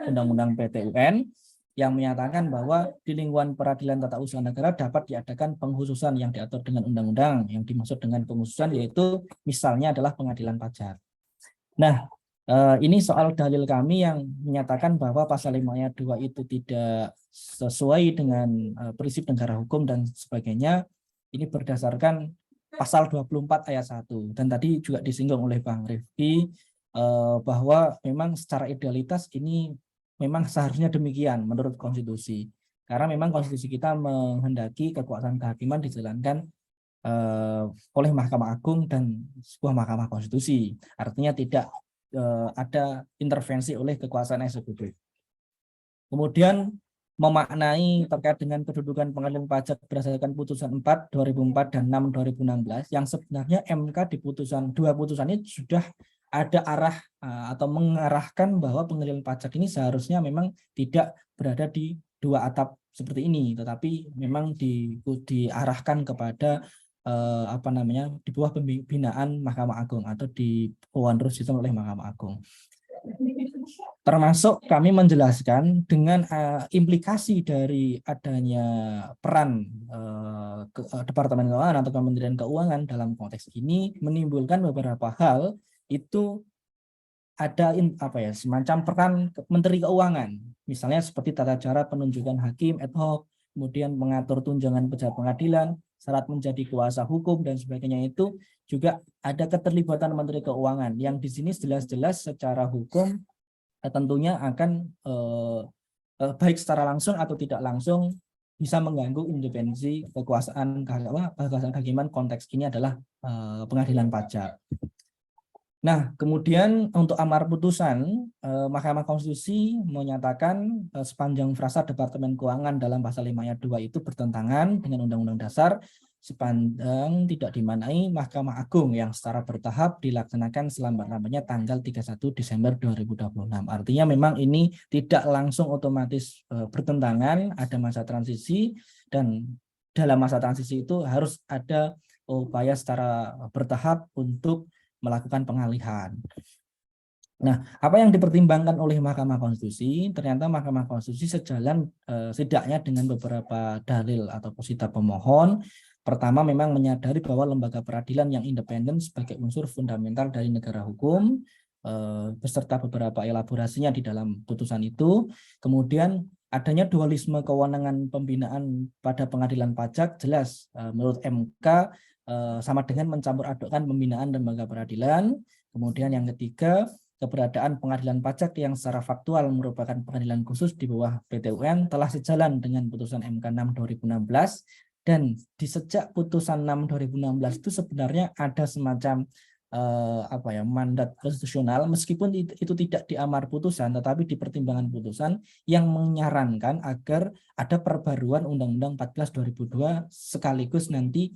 Undang-Undang PTUN yang menyatakan bahwa di lingkungan peradilan tata usaha negara dapat diadakan pengkhususan yang diatur dengan undang-undang. Yang dimaksud dengan pengkhususan yaitu misalnya adalah pengadilan pajak. Nah, ini soal dalil kami yang menyatakan bahwa pasal 5 ayat 2 itu tidak sesuai dengan prinsip negara hukum dan sebagainya. Ini berdasarkan pasal 24 ayat 1. Dan tadi juga disinggung oleh Bang Rifki bahwa memang secara idealitas ini memang seharusnya demikian menurut konstitusi. Karena memang konstitusi kita menghendaki kekuasaan kehakiman dijalankan oleh Mahkamah Agung dan sebuah Mahkamah Konstitusi. Artinya tidak ada intervensi oleh kekuasaan eksekutif. Kemudian memaknai terkait dengan kedudukan pengadilan pajak berdasarkan putusan 4 2004 dan 6 2016 yang sebenarnya MK di dua putusan ini sudah ada arah atau mengarahkan bahwa pengadilan pajak ini seharusnya memang tidak berada di dua atap seperti ini, tetapi memang diarahkan kepada di bawah pembinaan Mahkamah Agung atau di bawah sistem oleh Mahkamah Agung. Termasuk kami menjelaskan dengan implikasi dari adanya peran Departemen Keuangan atau Kementerian Keuangan dalam konteks ini menimbulkan beberapa hal. Itu ada semacam peran Menteri Keuangan, misalnya seperti tata cara penunjukan hakim ad hoc, kemudian mengatur tunjangan pejabat pengadilan, syarat menjadi kuasa hukum dan sebagainya. Itu juga ada keterlibatan Menteri Keuangan yang di sini jelas-jelas secara hukum tentunya akan baik secara langsung atau tidak langsung bisa mengganggu independensi kekuasaan kehakiman. Konteks ini adalah pengadilan pajak. Nah, kemudian untuk amar putusan, Mahkamah Konstitusi menyatakan sepanjang frasa Departemen Keuangan dalam pasal 5 ayat 2 itu bertentangan dengan Undang-Undang Dasar sepanjang tidak dimaknai Mahkamah Agung yang secara bertahap dilaksanakan selambat-lambatnya tanggal 31 Desember 2026. Artinya memang ini tidak langsung otomatis bertentangan, ada masa transisi, dan dalam masa transisi itu harus ada upaya secara bertahap untuk melakukan pengalihan. Nah, apa yang dipertimbangkan oleh Mahkamah Konstitusi, ternyata Mahkamah Konstitusi sejalan setidaknya dengan beberapa dalil atau posita pemohon. Pertama, memang menyadari bahwa lembaga peradilan yang independen sebagai unsur fundamental dari negara hukum, beserta beberapa elaborasinya di dalam putusan itu. Kemudian adanya dualisme kewenangan pembinaan pada pengadilan pajak, jelas menurut MK sama dengan mencampur adukkan pembinaan lembaga peradilan. Kemudian yang ketiga, keberadaan pengadilan pajak yang secara faktual merupakan pengadilan khusus di bawah PT UN telah sejalan dengan putusan MK 6 2016, dan di sejak putusan 6 2016 itu sebenarnya ada semacam mandat konstitusional, meskipun itu tidak di amar putusan tetapi di pertimbangan putusan yang menyarankan agar ada perbaruan Undang-Undang 14 2002 sekaligus nanti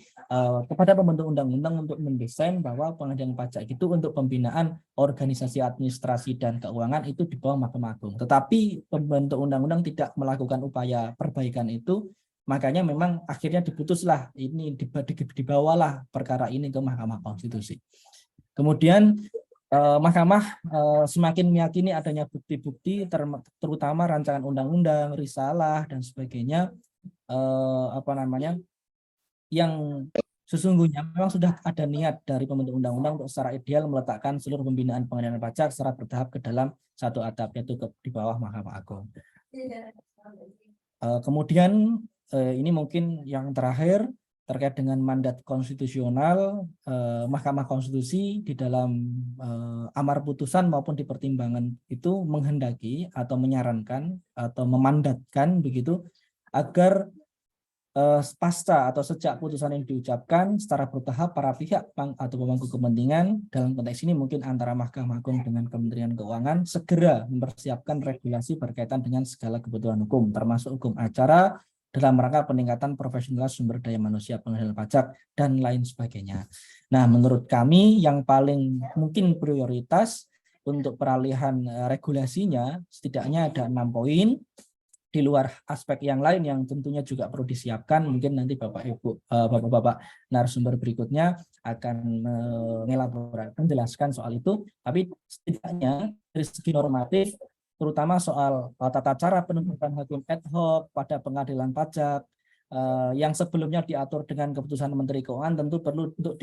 kepada pembentuk undang-undang untuk mendesain bahwa pengadilan pajak itu untuk pembinaan organisasi administrasi dan keuangan itu di bawah Mahkamah Agung. Tetapi pembentuk undang-undang tidak melakukan upaya perbaikan itu, makanya memang akhirnya diputuslah ini, dibawalah perkara ini ke Mahkamah Konstitusi. Kemudian Mahkamah semakin meyakini adanya bukti-bukti terutama rancangan undang-undang, risalah dan sebagainya yang sesungguhnya memang sudah ada niat dari pembentuk undang-undang untuk secara ideal meletakkan seluruh pembinaan pengadilan pajak secara bertahap ke dalam satu atap, yaitu di bawah Mahkamah Agung. Kemudian ini mungkin yang terakhir terkait dengan mandat konstitusional, Mahkamah Konstitusi di dalam amar putusan maupun di pertimbangan itu menghendaki atau menyarankan atau memandatkan begitu agar pasca atau sejak putusan yang diucapkan secara bertahap para pihak atau pemangku kepentingan, dalam konteks ini mungkin antara Mahkamah Agung dengan Kementerian Keuangan, segera mempersiapkan regulasi berkaitan dengan segala kebutuhan hukum, termasuk hukum acara dalam rangka peningkatan profesionalitas sumber daya manusia pengadilan pajak dan lain sebagainya. Nah, menurut kami yang paling mungkin prioritas untuk peralihan regulasinya setidaknya ada 6 poin. Di luar aspek yang lain yang tentunya juga perlu disiapkan, mungkin nanti Bapak narasumber berikutnya akan menjelaskan soal itu. Tapi setidaknya dari segi normatif, terutama soal tata cara penuntutan hakim ad hoc pada pengadilan pajak yang sebelumnya diatur dengan keputusan Menteri Keuangan tentu perlu untuk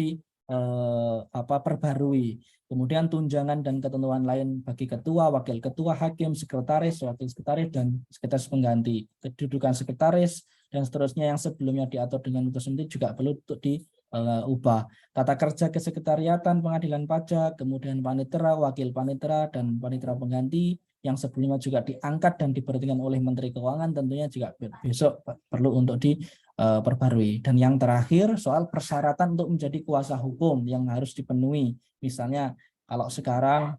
perbarui. Kemudian tunjangan dan ketentuan lain bagi ketua, wakil ketua, hakim, sekretaris, wakil sekretaris, dan sekretaris pengganti. Kedudukan sekretaris dan seterusnya yang sebelumnya diatur dengan putusan itu juga perlu untuk diubah. Tata kerja kesekretariatan pengadilan pajak, kemudian panitera, wakil panitera, dan panitera pengganti yang sebelumnya juga diangkat dan diberhentikan oleh Menteri Keuangan tentunya juga besok perlu untuk diperbarui. Dan yang terakhir soal persyaratan untuk menjadi kuasa hukum yang harus dipenuhi. Misalnya kalau sekarang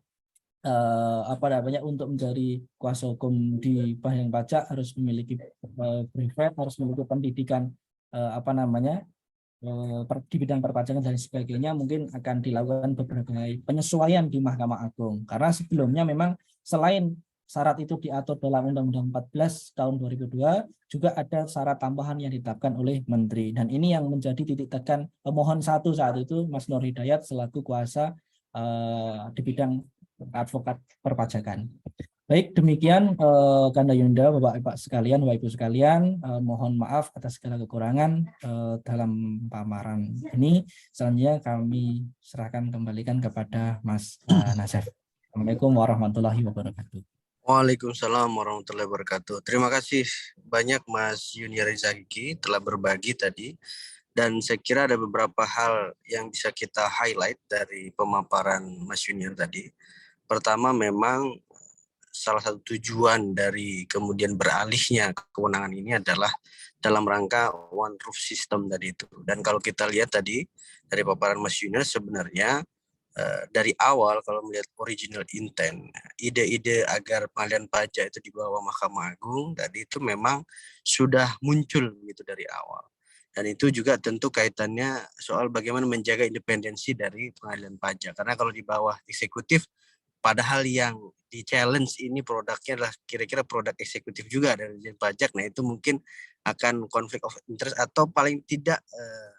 untuk menjadi kuasa hukum di pengadilan pajak harus memiliki privat, harus memiliki pendidikan di bidang perpajakan dan sebagainya, mungkin akan dilakukan beberapa penyesuaian di Mahkamah Agung. Karena sebelumnya memang selain syarat itu diatur dalam Undang-Undang 14 tahun 2002, juga ada syarat tambahan yang ditetapkan oleh Menteri. Dan ini yang menjadi titik tekan pemohon satu saat itu, Mas Nur Hidayat selaku kuasa di bidang advokat perpajakan. Baik, demikian Kanda Yunda, Bapak-Bapak sekalian, Bapak Ibu sekalian, mohon maaf atas segala kekurangan dalam paparan ini. Selanjutnya kami kembalikan kepada Mas Nasef. Assalamualaikum warahmatullahi wabarakatuh.
Waalaikumsalam warahmatullahi wabarakatuh. Terima kasih banyak Mas Yuniar Rizaki telah berbagi tadi. Dan saya kira ada beberapa hal yang bisa kita highlight dari pemaparan Mas Yuniar tadi. Pertama, memang salah satu tujuan dari kemudian beralihnya kewenangan ini adalah dalam rangka one roof system tadi itu. Dan kalau kita lihat tadi dari paparan Mas Yuniar, sebenarnya dari awal kalau melihat original intent, ide-ide agar pengadilan pajak itu di bawah Mahkamah Agung tadi itu memang sudah muncul gitu dari awal. Dan itu juga tentu kaitannya soal bagaimana menjaga independensi dari pengadilan pajak. Karena kalau di bawah eksekutif, padahal yang di challenge ini produknya adalah kira-kira produk eksekutif juga dari pajak. Nah itu mungkin akan konflik of interest atau paling tidak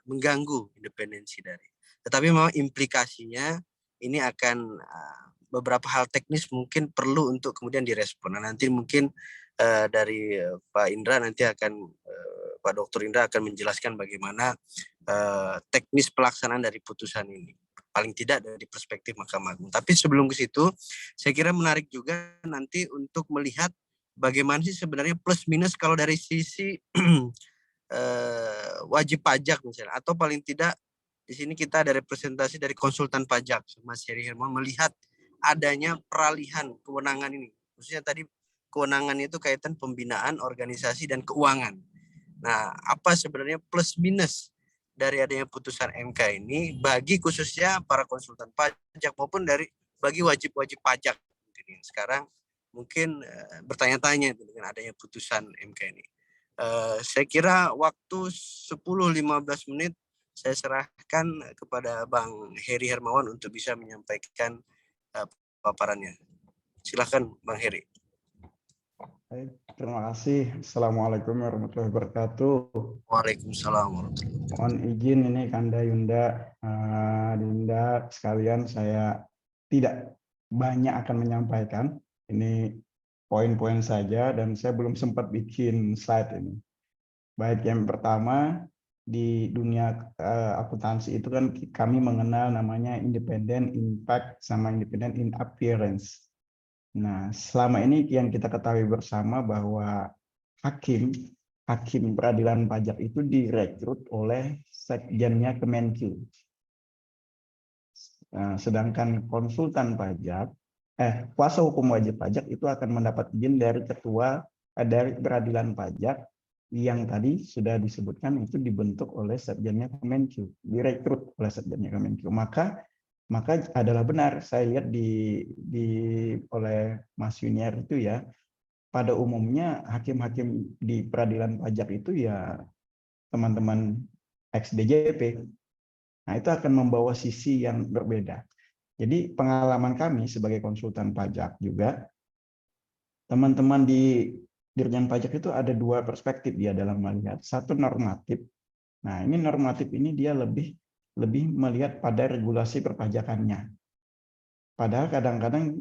mengganggu independensi dari. Tetapi memang implikasinya ini akan beberapa hal teknis mungkin perlu untuk kemudian direspon. Nah, nanti mungkin dari Pak Indra nanti akan Pak Dr. Indra akan menjelaskan bagaimana teknis pelaksanaan dari putusan ini. Paling tidak dari perspektif Mahkamah Agung. Tapi sebelum ke situ, saya kira menarik juga nanti untuk melihat bagaimana sih sebenarnya plus minus kalau dari sisi wajib pajak misalnya, atau paling tidak di sini kita ada representasi dari konsultan pajak, Mas Heri Hermawan, melihat adanya peralihan kewenangan ini. Khususnya tadi kewenangan itu kaitan pembinaan, organisasi, dan keuangan. Nah, apa sebenarnya plus minus dari adanya putusan MK ini bagi khususnya para konsultan pajak maupun bagi wajib-wajib pajak. Sekarang mungkin bertanya-tanya dengan adanya putusan MK ini. Saya kira waktu 10-15 menit saya serahkan kepada Bang Heri Hermawan untuk bisa menyampaikan paparannya. Silakan Bang Heri.
Baik, terima kasih. Assalamualaikum warahmatullahi wabarakatuh.
Waalaikumsalam warahmatullahi wabarakatuh.
Mohon izin ini Kanda Yunda sekalian, saya tidak banyak akan menyampaikan. Ini poin-poin saja dan saya belum sempat bikin slide ini. Baik, yang pertama di dunia akuntansi itu kan kami mengenal namanya independent impact sama independent in appearance. Nah, selama ini yang kita ketahui bersama bahwa hakim peradilan pajak itu direkrut oleh sekjennya Kemenkyu. Nah, sedangkan konsultan pajak, kuasa hukum wajib pajak itu akan mendapat izin dari ketua dari peradilan pajak yang tadi sudah disebutkan itu dibentuk oleh sekjennya Kemenkyu, direkrut oleh sekjennya Kemenkyu. Maka adalah benar, saya lihat oleh Mas Yuniar itu ya, pada umumnya hakim-hakim di peradilan pajak itu ya teman-teman ex-DJP. Nah, itu akan membawa sisi yang berbeda. Jadi pengalaman kami sebagai konsultan pajak juga, teman-teman di Dirjen Pajak itu ada dua perspektif dia dalam melihat. Satu normatif. Nah, ini normatif ini dia lebih melihat pada regulasi perpajakannya. Padahal kadang-kadang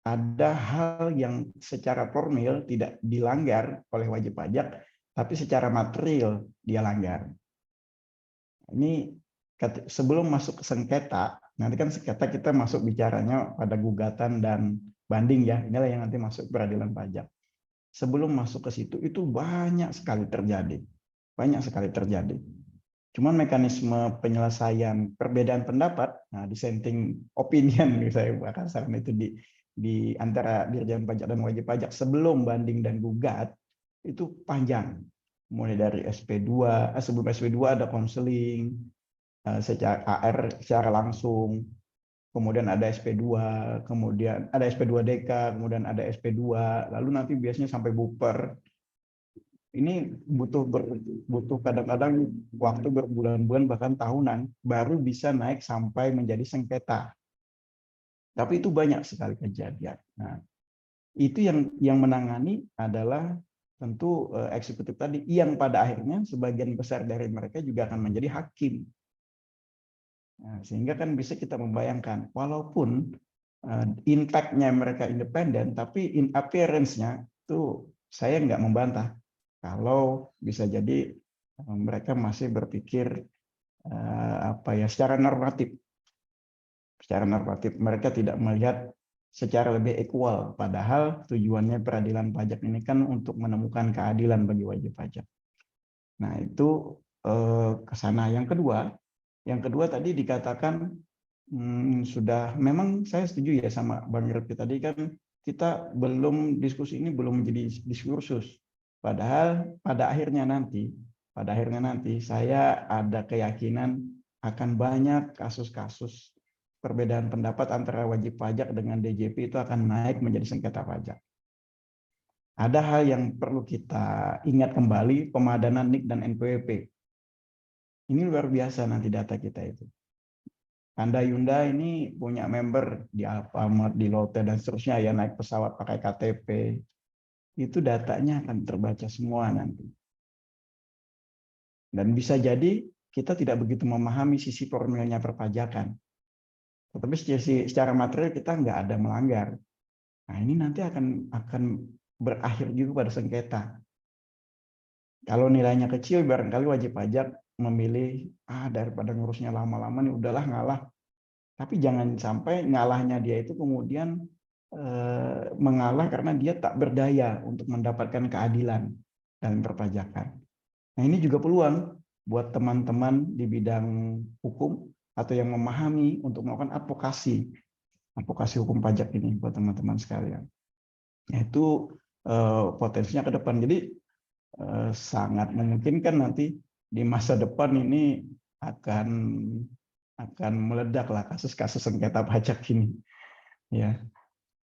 ada hal yang secara formil tidak dilanggar oleh wajib pajak, tapi secara material dia langgar. Ini sebelum masuk ke sengketa, nanti kan sengketa kita masuk bicaranya pada gugatan dan banding ya, inilah yang nanti masuk peradilan pajak. Sebelum masuk ke situ itu banyak sekali terjadi. Cuman mekanisme penyelesaian perbedaan pendapat, nah dissenting opinion saya bahkan itu di antara Dirjen Pajak dan wajib pajak sebelum banding dan gugat itu panjang. Mulai dari SP2, sebelum SP2 ada konseling secara AR secara langsung, kemudian ada SP2, kemudian ada SP2DK, kemudian ada SP2, lalu nanti biasanya sampai buper. Ini butuh kadang-kadang waktu berbulan-bulan bahkan tahunan baru bisa naik sampai menjadi sengketa. Tapi itu banyak sekali kejadian. Nah, itu yang menangani adalah tentu eksekutif tadi yang pada akhirnya sebagian besar dari mereka juga akan menjadi hakim. Nah, sehingga kan bisa kita membayangkan walaupun impact-nya mereka independen, tapi in appearance-nya itu saya nggak membantah. Kalau bisa jadi mereka masih berpikir secara normatif. Secara normatif mereka tidak melihat secara lebih equal. Padahal tujuannya peradilan pajak ini kan untuk menemukan keadilan bagi wajib pajak. Nah itu ke sana. Yang kedua tadi dikatakan sudah memang saya setuju ya sama Bang Irfan tadi kan kita diskusi ini belum menjadi diskursus. Padahal pada akhirnya nanti saya ada keyakinan akan banyak kasus-kasus perbedaan pendapat antara wajib pajak dengan DJP itu akan naik menjadi sengketa pajak. Ada hal yang perlu kita ingat kembali, pemadanan NIK dan NPWP. Ini luar biasa nanti data kita itu. Kanda Yunda ini punya member di Alfamart, di Lotte dan seterusnya ya, naik pesawat pakai KTP. Itu datanya akan terbaca semua nanti. Dan bisa jadi kita tidak begitu memahami sisi formilnya perpajakan. Tetapi secara material kita nggak ada melanggar. Nah, ini nanti akan berakhir juga pada sengketa. Kalau nilainya kecil, barangkali wajib pajak memilih, daripada ngurusnya lama-lama nih, udahlah ngalah. Tapi jangan sampai ngalahnya dia itu kemudian mengalah karena dia tak berdaya untuk mendapatkan keadilan dalam perpajakan. Nah, ini juga peluang buat teman-teman di bidang hukum atau yang memahami untuk melakukan advokasi hukum pajak ini buat teman-teman sekalian. Nah, itu potensinya ke depan. Jadi sangat memungkinkan nanti di masa depan ini akan meledak lah kasus-kasus sengketa pajak ini. Ya.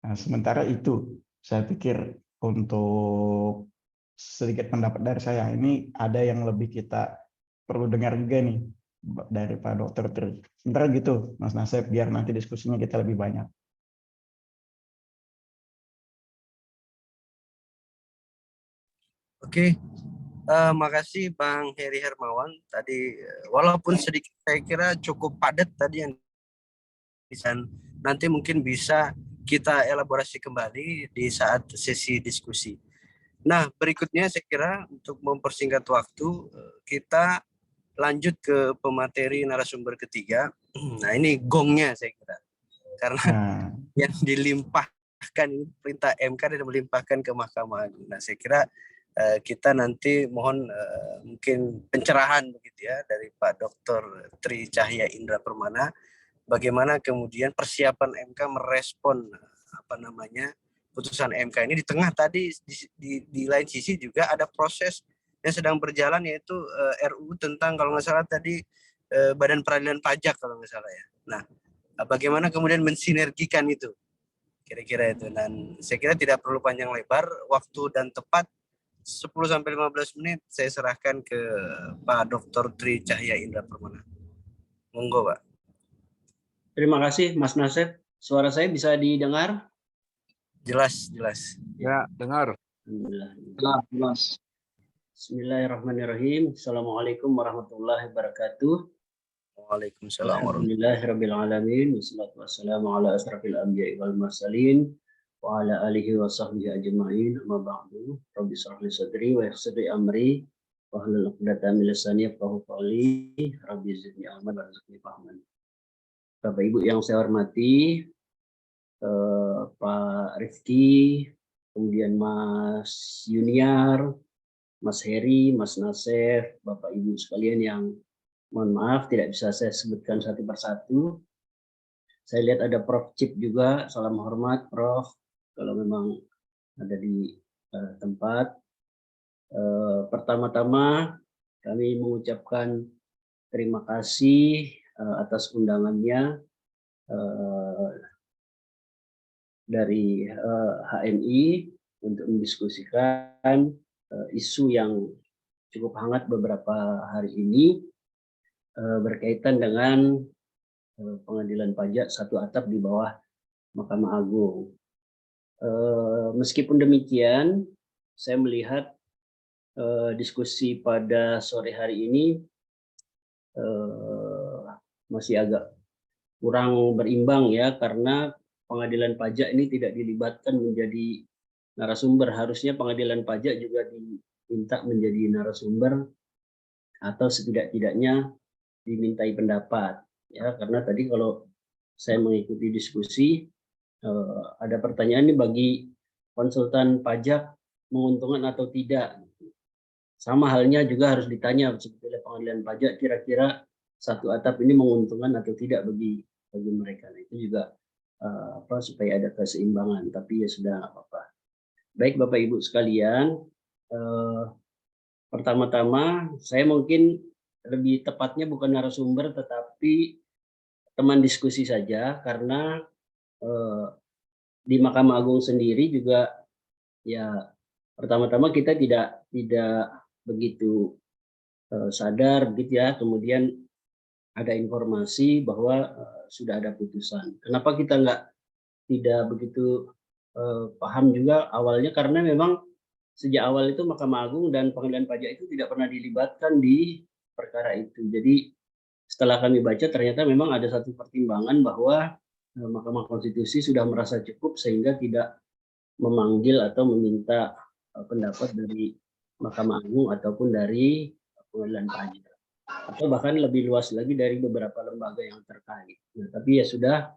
Nah, sementara itu saya pikir untuk sedikit pendapat dari saya, ini ada yang lebih kita perlu dengar juga nih dari Pak Dr. Tri. Sementara gitu, Mas Nasib, biar nanti diskusinya kita lebih banyak.
Oke, makasih Bang Heri Hermawan. Tadi walaupun sedikit saya kira cukup padat tadi yang dan nanti mungkin bisa kita elaborasi kembali di saat sesi diskusi. Nah, berikutnya saya kira untuk mempersingkat waktu kita lanjut ke pemateri narasumber ketiga. Nah, ini gongnya saya kira. Karena yang dilimpahkan ini perintah MK dan melimpahkan ke Mahkamah Agung. Nah, saya kira kita nanti mohon mungkin pencerahan begitu ya dari Pak Dr. Tri Cahya Indra Permana, bagaimana kemudian persiapan MK merespon putusan MK ini di tengah tadi di lain sisi juga ada proses yang sedang berjalan, yaitu RUU tentang kalau nggak salah tadi Badan Peradilan Pajak kalau nggak salah ya. Nah, bagaimana kemudian mensinergikan itu kira-kira itu, dan saya kira tidak perlu panjang lebar, waktu dan tepat 10-15 menit saya serahkan ke Pak Dr. Tri Cahya Indra Permana. Monggo, Pak.
Terima kasih, Mas Nasib. Suara saya bisa didengar?
Jelas, jelas.
Ya, dengar.
Alhamdulillah.
Jelas.
Bismillahirrahmanirrahim. Assalamualaikum warahmatullahi wabarakatuh.
Waalaikumsalam
Alhamdulillahirabbil alamin. Wassalatu wassalamu ala asrafil anbiya'i wal mursalin wa ala alihi wa sahbihi ajma'in. Amma ba'du. Rabbi shrah li sadri wa yassir li amri wa hlul 'uqdatam min lisani yafqahu qawli. Rabbi zidni ilman warzuqni fahman. Bapak Ibu yang saya hormati, Pak Rifki, kemudian Mas Yuniar, Mas Heri, Mas Nasef, Bapak Ibu sekalian yang mohon maaf tidak bisa saya sebutkan satu persatu. Saya lihat ada Prof. Cip juga, salam hormat Prof. Kalau memang ada di tempat. Pertama-tama kami mengucapkan terima kasih atas undangannya dari HMI untuk mendiskusikan isu yang cukup hangat beberapa hari ini berkaitan dengan pengadilan pajak satu atap di bawah Mahkamah Agung. Meskipun demikian, saya melihat diskusi pada sore hari ini masih agak kurang berimbang ya, karena pengadilan pajak ini tidak dilibatkan menjadi narasumber. Harusnya pengadilan pajak juga diminta menjadi narasumber atau setidak-tidaknya dimintai pendapat ya, karena tadi kalau saya mengikuti diskusi ada pertanyaan ini bagi konsultan pajak menguntungkan atau tidak. Sama halnya juga harus ditanya sebetulnya pengadilan pajak kira-kira satu atap ini menguntungkan atau tidak bagi mereka. Nah, itu juga supaya ada keseimbangan, tapi ya sudah nggak apa-apa. Baik Bapak Ibu sekalian, pertama-tama saya mungkin lebih tepatnya bukan narasumber tetapi teman diskusi saja, karena di Mahkamah Agung sendiri juga ya pertama-tama kita tidak begitu sadar begitu ya, kemudian ada informasi bahwa sudah ada putusan. Kenapa kita tidak begitu paham juga awalnya, karena memang sejak awal itu Mahkamah Agung dan Pengadilan Pajak itu tidak pernah dilibatkan di perkara itu. Jadi setelah kami baca ternyata memang ada satu pertimbangan bahwa Mahkamah Konstitusi sudah merasa cukup sehingga tidak memanggil atau meminta pendapat dari Mahkamah Agung ataupun dari Pengadilan Pajak, atau bahkan lebih luas lagi dari beberapa lembaga yang terkait. Nah, tapi ya sudah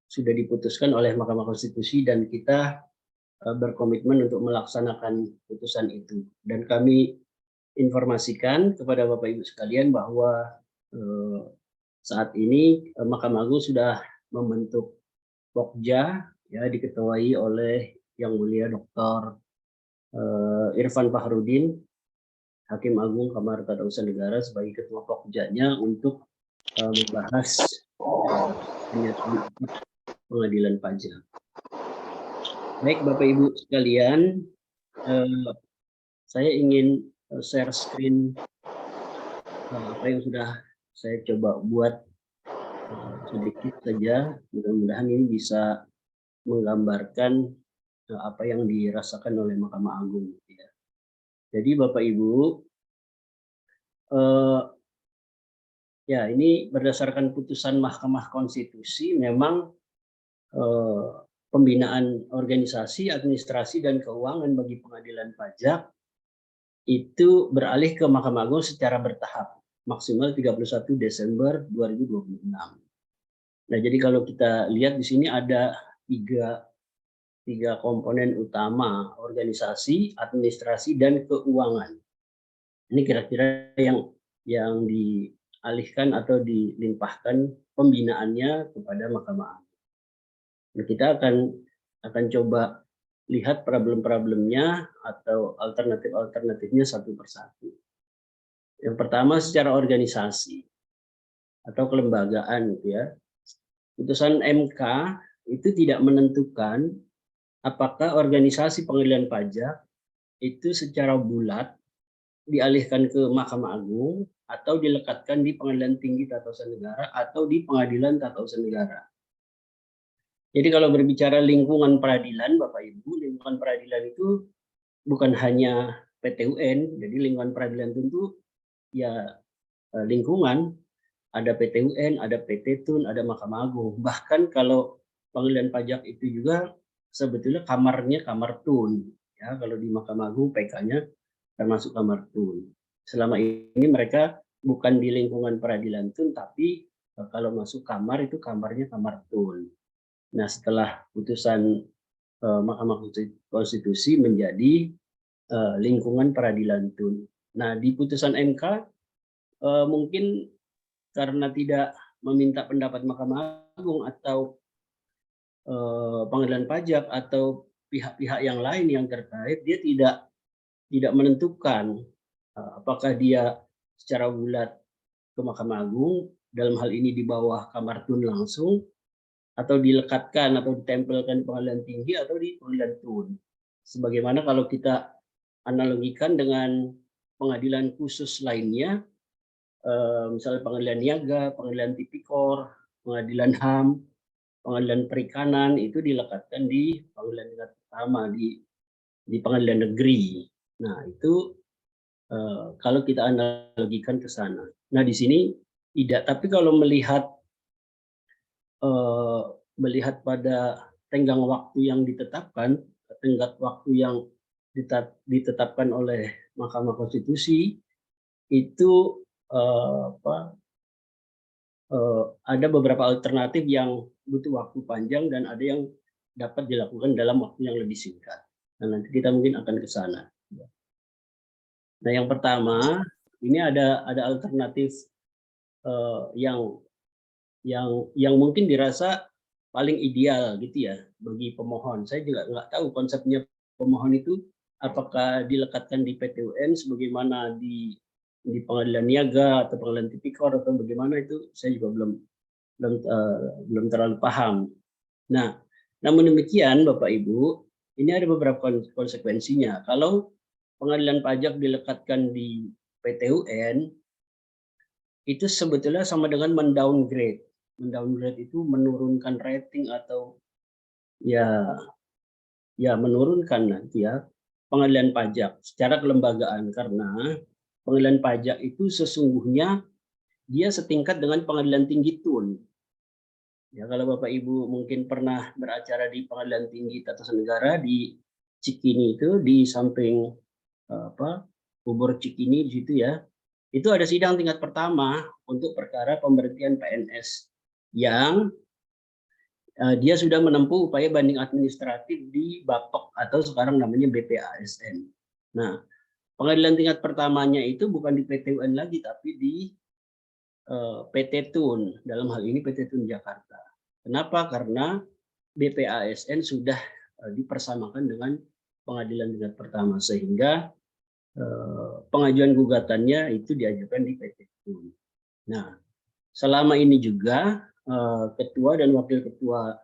diputuskan oleh Mahkamah Konstitusi dan kita berkomitmen untuk melaksanakan putusan itu. Dan kami informasikan kepada Bapak Ibu sekalian bahwa saat ini Mahkamah Agung sudah membentuk Pokja, ya, diketuai oleh Yang Mulia Dr. Irfan Fahrudin, Hakim Agung Kamar Tata Usaha Negara sebagai Ketua Pokjanya untuk membahas pengadilan pajak. Baik Bapak Ibu sekalian, saya ingin share screen apa yang sudah saya coba buat sedikit saja. Mudah-mudahan ini bisa menggambarkan apa yang dirasakan oleh Mahkamah Agung. Ya. Jadi Bapak Ibu, ya ini berdasarkan putusan Mahkamah Konstitusi memang pembinaan organisasi, administrasi, dan keuangan bagi pengadilan pajak itu beralih ke Mahkamah Agung secara bertahap, maksimal 31 Desember 2026. Nah, jadi kalau kita lihat di sini ada tiga komponen utama, organisasi, administrasi, dan keuangan. Ini kira-kira yang dialihkan atau dilimpahkan pembinaannya kepada Mahkamah Agung. Nah, kita akan coba lihat problem-problemnya atau alternatif-alternatifnya satu persatu. Yang pertama secara organisasi atau kelembagaan, gitu ya. Putusan MK itu tidak menentukan apakah organisasi pengadilan pajak itu secara bulat dialihkan ke Mahkamah Agung atau dilekatkan di Pengadilan Tinggi Tata Usaha Negara atau di Pengadilan Tata Usaha Negara. Jadi kalau berbicara lingkungan peradilan, Bapak Ibu, lingkungan peradilan itu bukan hanya PT UN, jadi lingkungan peradilan tentu ya lingkungan, ada PT UN, ada PT Tun, ada Mahkamah Agung. Bahkan kalau pengadilan pajak itu juga sebetulnya kamarnya kamar Tun. Ya, kalau di Mahkamah Agung PK-nya termasuk kamar Tun. Selama ini mereka bukan di lingkungan peradilan Tun, tapi kalau masuk kamar itu kamarnya kamar Tun. Nah, setelah putusan Mahkamah Konstitusi menjadi lingkungan peradilan Tun. Nah, di putusan MK mungkin karena tidak meminta pendapat Mahkamah Agung atau pengadilan pajak atau pihak-pihak yang lain yang terkait, dia tidak menentukan apakah dia secara bulat ke Mahkamah Agung, dalam hal ini di bawah kamar Tun langsung, atau dilekatkan atau ditempelkan di pengadilan tinggi atau di pengadilan Tun. Sebagaimana kalau kita analogikan dengan pengadilan khusus lainnya, misalnya pengadilan niaga, pengadilan tipikor, pengadilan HAM, pengadilan perikanan, itu dilekatkan di pengadilan tingkat pertama, di pengadilan negeri. Nah, itu kalau kita analogikan ke sana. Nah, di sini tidak, tapi kalau melihat pada tenggang waktu yang ditetapkan, tenggat waktu yang ditetapkan oleh Mahkamah Konstitusi, itu ada beberapa alternatif yang butuh waktu panjang dan ada yang dapat dilakukan dalam waktu yang lebih singkat. Nah, nanti kita mungkin akan ke sana. Nah, yang pertama, ini ada alternatif yang mungkin dirasa paling ideal gitu ya bagi pemohon. Saya juga nggak tahu konsepnya pemohon itu apakah dilekatkan di PT UN sebagaimana di pengadilan niaga atau pengadilan tipikor atau bagaimana, itu saya juga belum terlalu paham. Nah, namun demikian Bapak Ibu, ini ada beberapa konsekuensinya. Kalau pengadilan pajak dilekatkan di PT UN, itu sebetulnya sama dengan mendowngrade. Mendowngrade itu menurunkan rating atau ya ya menurunkan nanti ya pengadilan pajak secara kelembagaan, karena pengadilan pajak itu sesungguhnya dia setingkat dengan pengadilan tinggi TUN. Ya, kalau Bapak Ibu mungkin pernah beracara di Pengadilan Tinggi Tata Usaha Negara di Cikini itu, di samping Ubur Cikini di situ ya, itu ada sidang tingkat pertama untuk perkara pemberhentian PNS yang dia sudah menempuh upaya banding administratif di BAPOK atau sekarang namanya BPASN. Nah, pengadilan tingkat pertamanya itu bukan di PT UN lagi, tapi di PT TUN, dalam hal ini PT TUN Jakarta. Kenapa? Karena BPASN sudah dipersamakan dengan pengadilan tingkat pertama, sehingga pengajuan gugatannya itu diajukan di PT TUN. Nah, selama ini juga ketua dan wakil ketua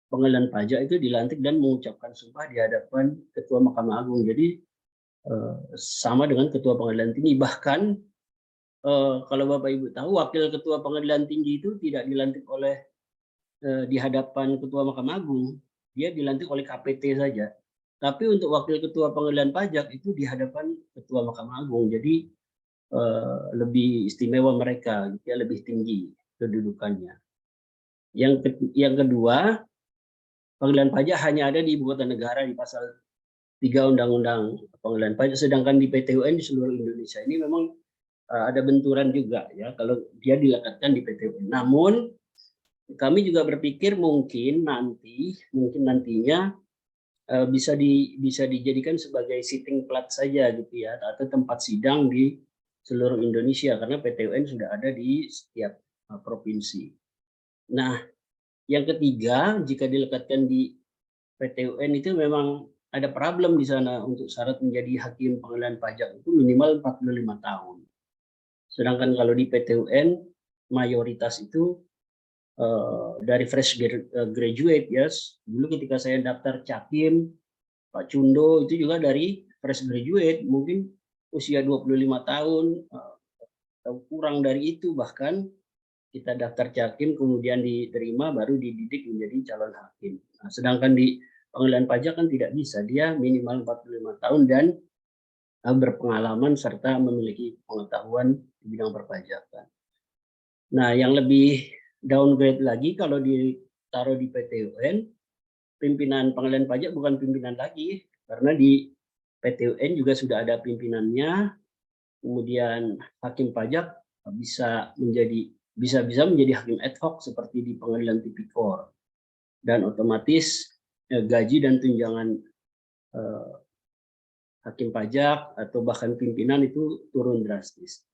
pengadilan pajak itu dilantik dan mengucapkan sumpah di hadapan ketua Mahkamah Agung. Jadi sama dengan ketua pengadilan tinggi. Bahkan kalau Bapak Ibu tahu, wakil ketua pengadilan tinggi itu tidak dilantik oleh di hadapan ketua Mahkamah Agung, dia dilantik oleh KPT saja. Tapi untuk wakil ketua pengadilan pajak itu di hadapan ketua Mahkamah Agung. Jadi lebih istimewa mereka, ya, lebih tinggi kedudukannya. Yang kedua, pengadilan pajak hanya ada di ibu kota negara di pasal 3 Undang-Undang Pengadilan Pajak, sedangkan di PT UN di seluruh Indonesia ini memang ada benturan juga ya kalau dia dilekatkan di PT UN. Namun kami juga berpikir mungkin nantinya bisa dijadikan sebagai sitting plat saja gitu ya, atau tempat sidang di seluruh Indonesia, karena PT UN sudah ada di setiap provinsi. Nah, yang ketiga, jika dilekatkan di PT UN itu memang ada problem di sana untuk syarat menjadi hakim pengadilan pajak itu minimal 45 tahun. Sedangkan kalau di PT UN mayoritas itu dari fresh graduate, yes. Dulu ketika saya daftar Cakim, Pak Cundo itu juga dari fresh graduate, mungkin usia 25 tahun atau kurang dari itu, bahkan kita daftar Cakim kemudian diterima baru dididik menjadi calon hakim. Nah, sedangkan di pengadilan pajak kan tidak bisa, dia minimal 45 tahun dan berpengalaman serta memiliki pengetahuan di bidang perpajakan. Nah, yang lebih downgrade lagi kalau ditaruh di PT UN, pimpinan pengadilan pajak bukan pimpinan lagi, karena di PT UN juga sudah ada pimpinannya. Kemudian hakim pajak bisa menjadi hakim ad hoc seperti di pengadilan tipikor, dan otomatis gaji dan tunjangan hakim pajak atau bahkan pimpinan itu turun drastis.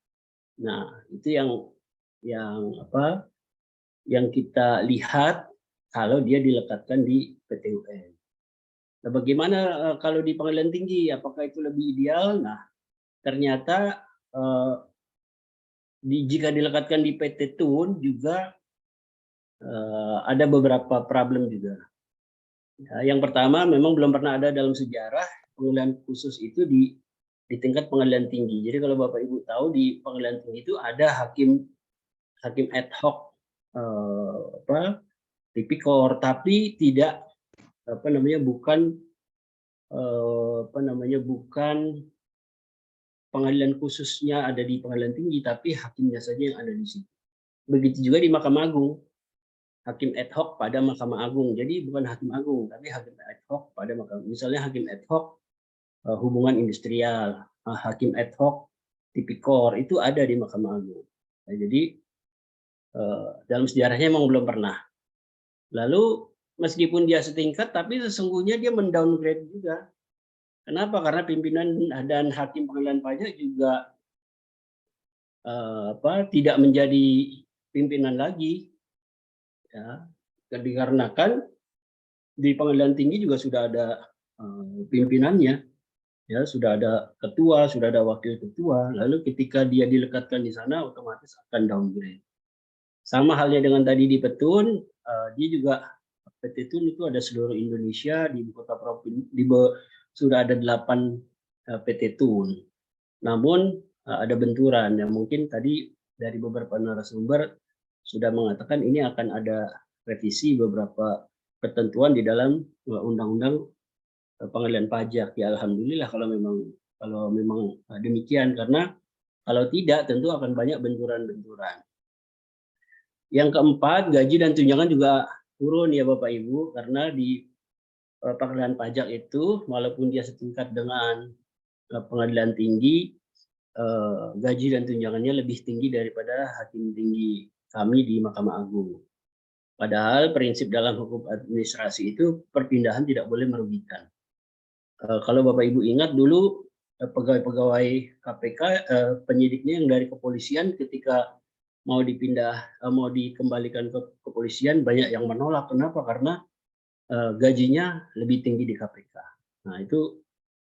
Nah, itu yang kita lihat kalau dia dilekatkan di PT UN. Nah, bagaimana kalau di pengadilan tinggi? Apakah itu lebih ideal? Nah, ternyata jika dilekatkan di PT TUN juga ada beberapa problem juga. Ya, yang pertama, memang belum pernah ada dalam sejarah pengadilan khusus itu di tingkat pengadilan tinggi. Jadi kalau Bapak Ibu tahu, di pengadilan tinggi itu ada hakim ad hoc tipikor, tapi tidak bukan pengadilan khususnya ada di pengadilan tinggi, tapi hakimnya saja yang ada di situ. Begitu juga di Mahkamah Agung, hakim ad hoc pada Mahkamah Agung. Jadi bukan hakim agung, tapi hakim ad hoc pada Mahkamah. Misalnya hakim ad hoc hubungan industrial, hakim ad hoc tipikor itu ada di Mahkamah Agung. Nah, jadi dalam sejarahnya memang belum pernah. Lalu meskipun dia setingkat, tapi sesungguhnya dia mendowngrade juga. Kenapa? Karena pimpinan dan hakim pengadilan pajak juga tidak menjadi pimpinan lagi, ya, dikarenakan di pengadilan tinggi juga sudah ada pimpinannya, ya, sudah ada ketua, sudah ada wakil ketua. Lalu ketika dia dilekatkan di sana, otomatis akan downgrade. Sama halnya dengan tadi di Petun, dia juga PT TUN itu ada seluruh Indonesia, di ibu kota provinsi sudah ada 8 PT TUN. Namun ada benturan yang mungkin tadi dari beberapa narasumber sudah mengatakan ini akan ada revisi beberapa ketentuan di dalam undang-undang pengadilan pajak. Ya alhamdulillah kalau memang demikian, karena kalau tidak tentu akan banyak benturan-benturan. Yang keempat, gaji dan tunjangan juga turun ya Bapak Ibu, karena di pengadilan pajak itu walaupun dia setingkat dengan pengadilan tinggi, gaji dan tunjangannya lebih tinggi daripada hakim tinggi kami di Mahkamah Agung. Padahal prinsip dalam hukum administrasi itu perpindahan tidak boleh merugikan. Kalau Bapak Ibu ingat dulu pegawai-pegawai KPK, penyidiknya yang dari kepolisian ketika mau dikembalikan ke kepolisian banyak yang menolak. Kenapa? Karena gajinya lebih tinggi di KPK. Nah itu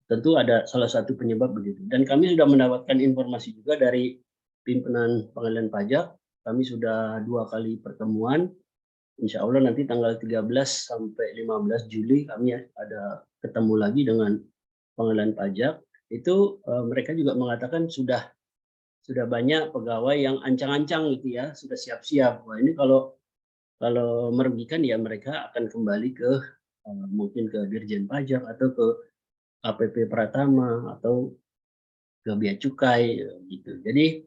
tentu ada salah satu penyebab begitu. Dan kami sudah mendapatkan informasi juga dari pimpinan pengadilan pajak. Kami sudah 2 kali pertemuan. Insya Allah nanti tanggal 13 sampai 15 Juli kami ada ketemu lagi dengan pengadilan pajak. Itu mereka juga mengatakan sudah banyak pegawai yang ancang-ancang gitu ya, sudah siap-siap. Wah ini kalau merugikan ya mereka akan kembali ke mungkin ke Dirjen Pajak atau ke APP Pratama atau ke Bea Cukai gitu. Jadi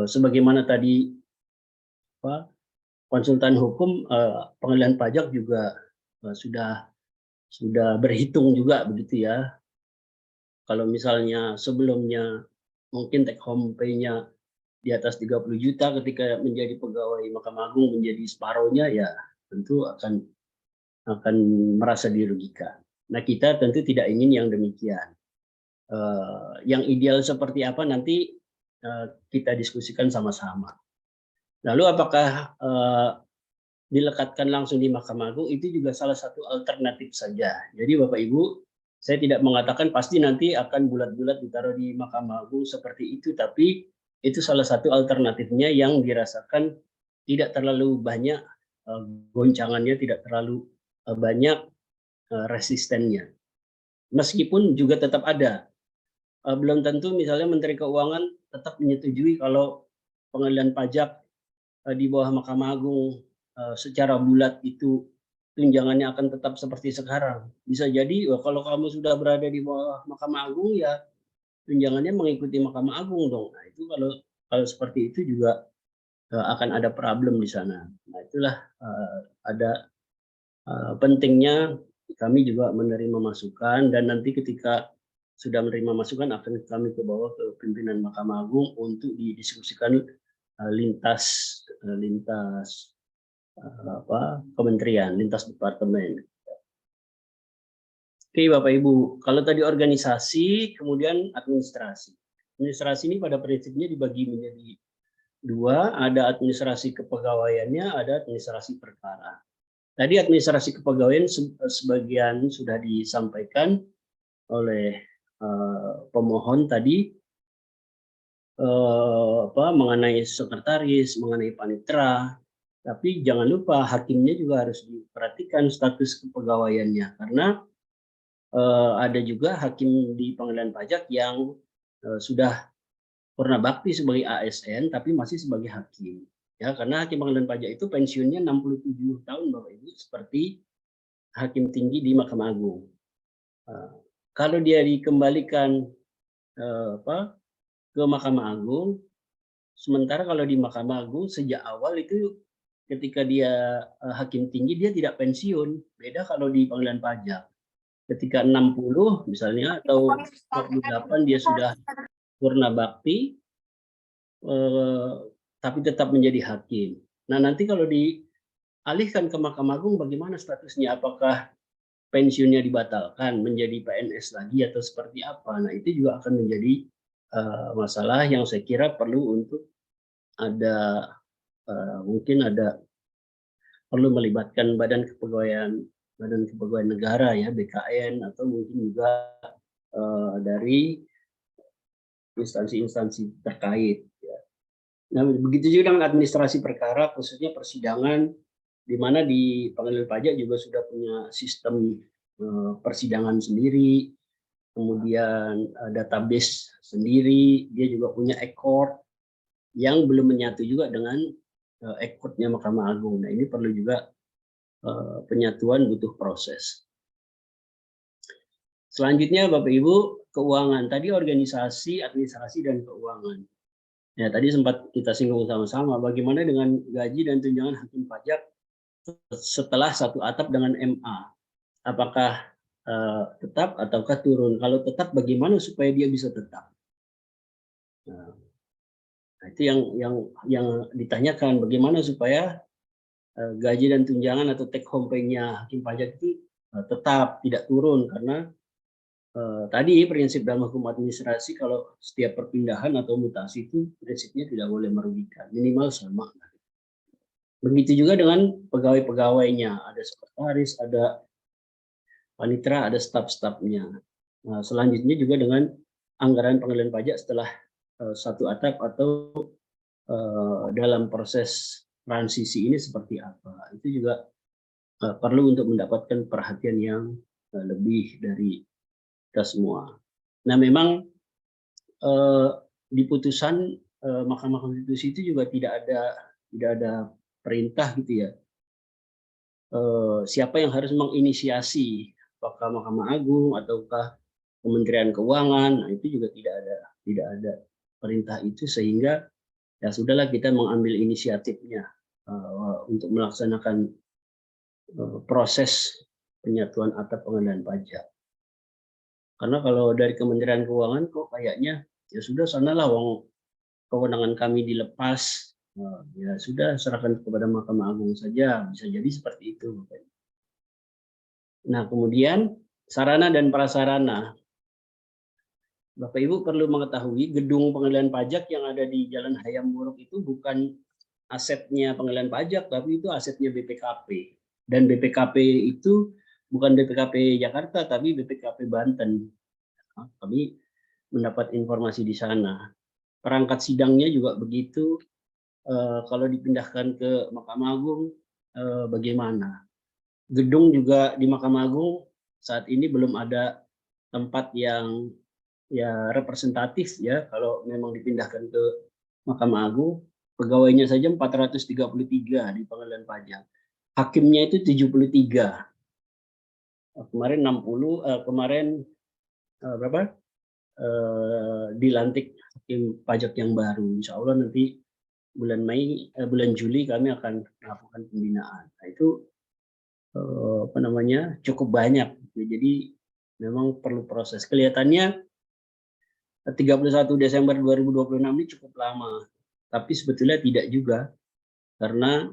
sebagaimana tadi konsultan hukum pengadilan pajak juga sudah berhitung juga begitu ya. Kalau misalnya sebelumnya mungkin take home pay-nya di atas 30 juta ketika menjadi pegawai Mahkamah Agung menjadi separuhnya ya tentu akan merasa dirugikan. Nah kita tentu tidak ingin yang demikian. Yang ideal seperti apa nanti kita diskusikan sama-sama. Lalu apakah dilekatkan langsung di Mahkamah Agung itu juga salah satu alternatif saja. Jadi Bapak Ibu, saya tidak mengatakan pasti nanti akan bulat-bulat ditaruh di Mahkamah Agung seperti itu, tapi itu salah satu alternatifnya yang dirasakan tidak terlalu banyak goncangannya, tidak terlalu banyak resistennya. Meskipun juga tetap ada. Belum tentu misalnya Menteri Keuangan tetap menyetujui kalau pengadilan pajak di bawah Mahkamah Agung secara bulat itu tunjangannya akan tetap seperti sekarang. Bisa jadi kalau kamu sudah berada di bawah Mahkamah Agung ya tunjangannya mengikuti Mahkamah Agung dong. Nah itu kalau seperti itu juga akan ada problem di sana. Nah itulah ada pentingnya kami juga menerima masukan, dan nanti ketika sudah menerima masukan akan kami ke bawah ke pimpinan Mahkamah Agung untuk didiskusikan lintas kementerian, lintas departemen. Oke Bapak Ibu, kalau tadi organisasi, kemudian administrasi. Administrasi ini pada prinsipnya dibagi menjadi 2, ada administrasi kepegawaiannya, ada administrasi perkara. Tadi administrasi kepegawaian sebagian sudah disampaikan oleh pemohon tadi, mengenai sekretaris, mengenai panitera. Tapi jangan lupa hakimnya juga harus diperhatikan status kepegawaiannya, karena ada juga hakim di pengadilan pajak yang sudah purna bakti sebagai ASN tapi masih sebagai hakim. Ya, karena hakim pengadilan pajak itu pensiunnya 67 tahun Bapak Ibu, seperti hakim tinggi di Mahkamah Agung. Kalau dia dikembalikan ke Mahkamah Agung, sementara kalau di Mahkamah Agung sejak awal itu ketika dia hakim tinggi dia tidak pensiun. Beda kalau di pengadilan pajak. Ketika 60 misalnya atau 48 dia sudah purna bakti tapi tetap menjadi hakim. Nah, nanti kalau dialihkan ke Mahkamah Agung bagaimana statusnya? Apakah pensiunnya dibatalkan menjadi PNS lagi atau seperti apa? Nah, itu juga akan menjadi masalah yang saya kira perlu untuk ada perlu melibatkan Badan Kepegawaian Negara ya, BKN, atau mungkin juga dari instansi-instansi terkait. Ya. Nah, begitu juga dengan administrasi perkara, khususnya persidangan, di mana di pengadilan pajak juga sudah punya sistem persidangan sendiri, kemudian database sendiri, dia juga punya ekor yang belum menyatu juga dengan ekornya Mahkamah Agung. Nah, ini perlu juga penyatuan, butuh proses. Selanjutnya Bapak Ibu, keuangan. Tadi organisasi, administrasi, dan keuangan. Ya, tadi sempat kita singgung sama-sama bagaimana dengan gaji dan tunjangan hakim pajak setelah satu atap dengan MA. Apakah tetap ataukah turun? Kalau tetap, bagaimana supaya dia bisa tetap? Nah, itu yang ditanyakan, bagaimana supaya gaji dan tunjangan atau take home pay-nya hakim pajak itu tetap tidak turun, karena tadi prinsip dalam hukum administrasi kalau setiap perpindahan atau mutasi itu prinsipnya tidak boleh merugikan, minimal sama. Begitu juga dengan pegawai-pegawainya, ada sekretaris, ada panitera, ada staf-stafnya. Nah, selanjutnya juga dengan anggaran pengadilan pajak setelah satu atap atau dalam proses transisi ini seperti apa. Itu juga perlu untuk mendapatkan perhatian yang lebih dari kita semua. Nah, memang di putusan Mahkamah Konstitusi itu juga tidak ada perintah gitu ya. Siapa yang harus menginisiasi, apakah Mahkamah Agung ataukah Kementerian Keuangan? Nah, itu juga tidak ada perintah itu, sehingga ya sudahlah kita mengambil inisiatifnya untuk melaksanakan proses penyatuan atap pengadilan pajak. Karena kalau dari Kementerian Keuangan kok kayaknya ya sudah, sanalah wong kewenangan kami dilepas, ya sudah serahkan kepada Mahkamah Agung saja, bisa jadi seperti itu. Nah, kemudian sarana dan prasarana. Bapak Ibu perlu mengetahui gedung pengadilan pajak yang ada di Jalan Hayam Wuruk itu bukan asetnya pengadilan pajak, tapi itu asetnya BPKP. Dan BPKP itu bukan BPKP Jakarta, tapi BPKP Banten. Kami mendapat informasi di sana. Perangkat sidangnya juga begitu. Kalau dipindahkan ke Mahkamah Agung, bagaimana? Gedung juga di Mahkamah Agung saat ini belum ada tempat yang ya representatif ya. Kalau memang dipindahkan ke Mahkamah Agung, pegawainya saja 433 di pengadilan pajak. Hakimnya itu 73. Kemarin 60, kemarin berapa? Dilantik hakim pajak yang baru. Insya Allah nanti bulan Juli kami akan melakukan pembinaan. Nah, itu cukup banyak. Jadi memang perlu proses. Kelihatannya 31 Desember 2026 ini cukup lama, tapi sebetulnya tidak juga, karena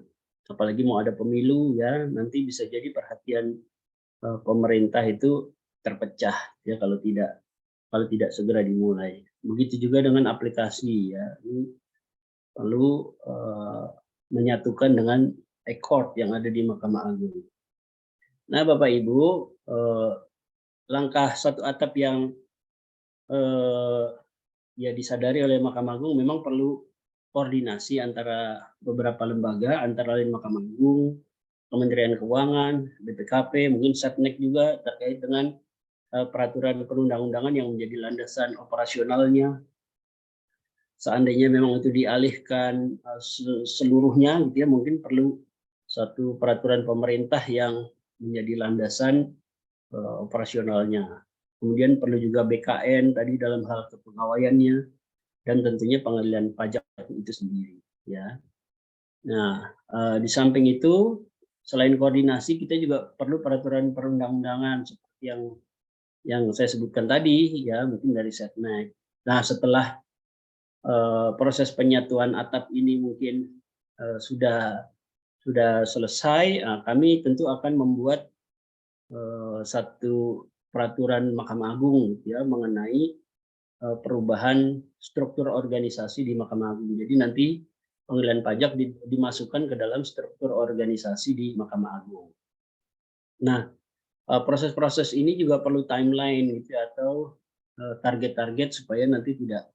apalagi mau ada pemilu ya, nanti bisa jadi perhatian pemerintah itu terpecah ya kalau tidak segera dimulai. Begitu juga dengan aplikasi ya, ini perlu menyatukan dengan e-court yang ada di Mahkamah Agung. Nah, Bapak Ibu, langkah satu atap yang ya disadari oleh Mahkamah Agung memang perlu koordinasi antara beberapa lembaga, antara lain Mahkamah Agung, Kementerian Keuangan, BPKP, mungkin Setnek juga terkait dengan peraturan perundang-undangan yang menjadi landasan operasionalnya. Seandainya memang itu dialihkan seluruhnya, gitu ya, mungkin perlu satu peraturan pemerintah yang menjadi landasan operasionalnya. Kemudian perlu juga BKN tadi dalam hal kepegawaiannya, dan tentunya pengadilan pajak itu sendiri. Ya. Nah, di samping itu, selain koordinasi, kita juga perlu peraturan perundang-undangan seperti yang saya sebutkan tadi, ya mungkin dari Setnek. Nah, setelah proses penyatuan atap ini mungkin sudah selesai, kami tentu akan membuat satu peraturan Mahkamah Agung ya mengenai perubahan struktur organisasi di Mahkamah Agung. Jadi nanti pengadilan pajak dimasukkan ke dalam struktur organisasi di Mahkamah Agung. Nah, proses-proses ini juga perlu timeline gitu atau target-target supaya nanti tidak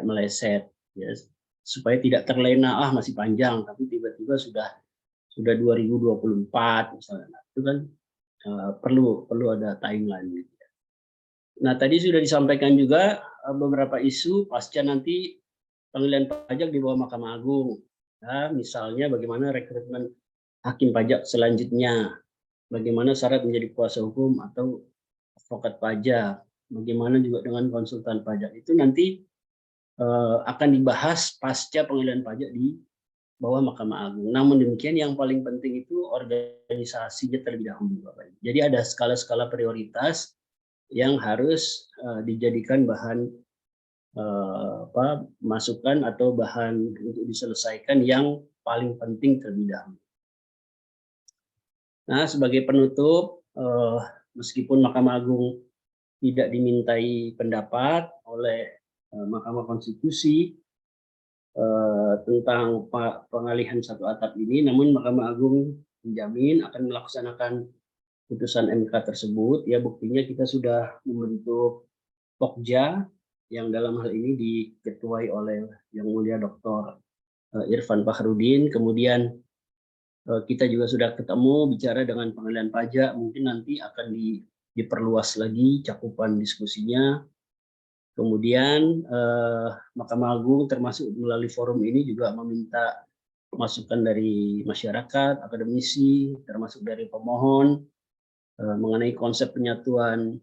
meleset ya, supaya tidak terlena masih panjang tapi tiba-tiba sudah 2024 misalnya. Itu kan perlu ada timeline gitu. Nah, tadi sudah disampaikan juga beberapa isu pasca nanti pengadilan pajak di bawah Mahkamah Agung. Ya, misalnya bagaimana rekrutmen hakim pajak selanjutnya, bagaimana syarat menjadi kuasa hukum atau advokat pajak, bagaimana juga dengan konsultan pajak, itu nanti akan dibahas pasca pengadilan pajak di bawah Mahkamah Agung. Namun demikian yang paling penting itu organisasinya terlebih dahulu, Bapak. Jadi ada skala-skala prioritas yang harus dijadikan bahan masukan atau bahan untuk diselesaikan yang paling penting terlebih dahulu. Nah, sebagai penutup, meskipun Mahkamah Agung tidak dimintai pendapat oleh Mahkamah Konstitusi tentang pengalihan satu atap ini, namun Mahkamah Agung menjamin akan melaksanakan putusan MK tersebut. Ya, buktinya kita sudah membentuk Pokja yang dalam hal ini diketuai oleh Yang Mulia Dr. Irfan Fakhrudin. Kemudian kita juga sudah ketemu bicara dengan pengadilan pajak, mungkin nanti akan diperluas lagi cakupan diskusinya. Kemudian Mahkamah Agung termasuk melalui forum ini juga meminta masukan dari masyarakat, akademisi, termasuk dari pemohon mengenai konsep penyatuan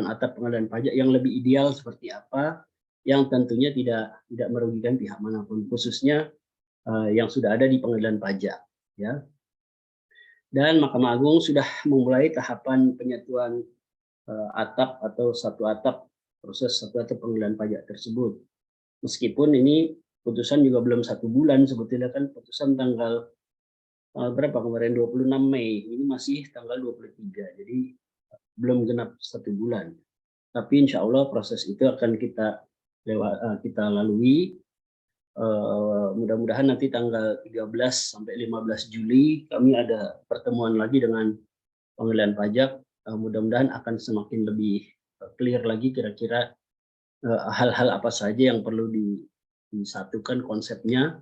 atap pengadilan pajak yang lebih ideal seperti apa, yang tentunya tidak merugikan pihak manapun, khususnya yang sudah ada di pengadilan pajak, ya. Dan Mahkamah Agung sudah memulai tahapan penyatuan atap atau proses satu atap pengadilan pajak tersebut. Meskipun ini putusan juga belum 1 bulan, sebetulnya kan putusan tanggal berapa kemarin, 26 Mei, ini masih tanggal 23, jadi belum genap 1 bulan. Tapi insya Allah proses itu akan kita lalui. Mudah-mudahan nanti tanggal 13 sampai 15 Juli kami ada pertemuan lagi dengan pengadilan pajak. Mudah-mudahan akan semakin lebih clear lagi kira-kira hal-hal apa saja yang perlu disatukan konsepnya,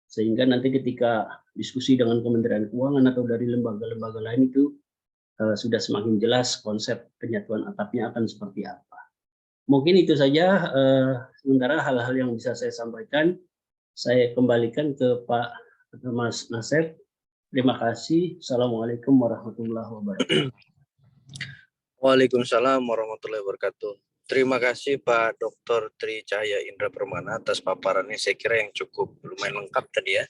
sehingga nanti ketika diskusi dengan Kementerian Keuangan atau dari lembaga-lembaga lain itu sudah semakin jelas konsep penyatuan atapnya akan seperti apa. Mungkin itu saja sementara hal-hal yang bisa saya sampaikan. Saya kembalikan ke Pak Mas Nasir. Terima kasih. Assalamualaikum warahmatullahi wabarakatuh.
Waalaikumsalam warahmatullahi wabarakatuh. Terima kasih Pak Dr. Tri Cahaya Indra Permana atas paparannya, saya kira yang cukup lumayan lengkap tadi ya.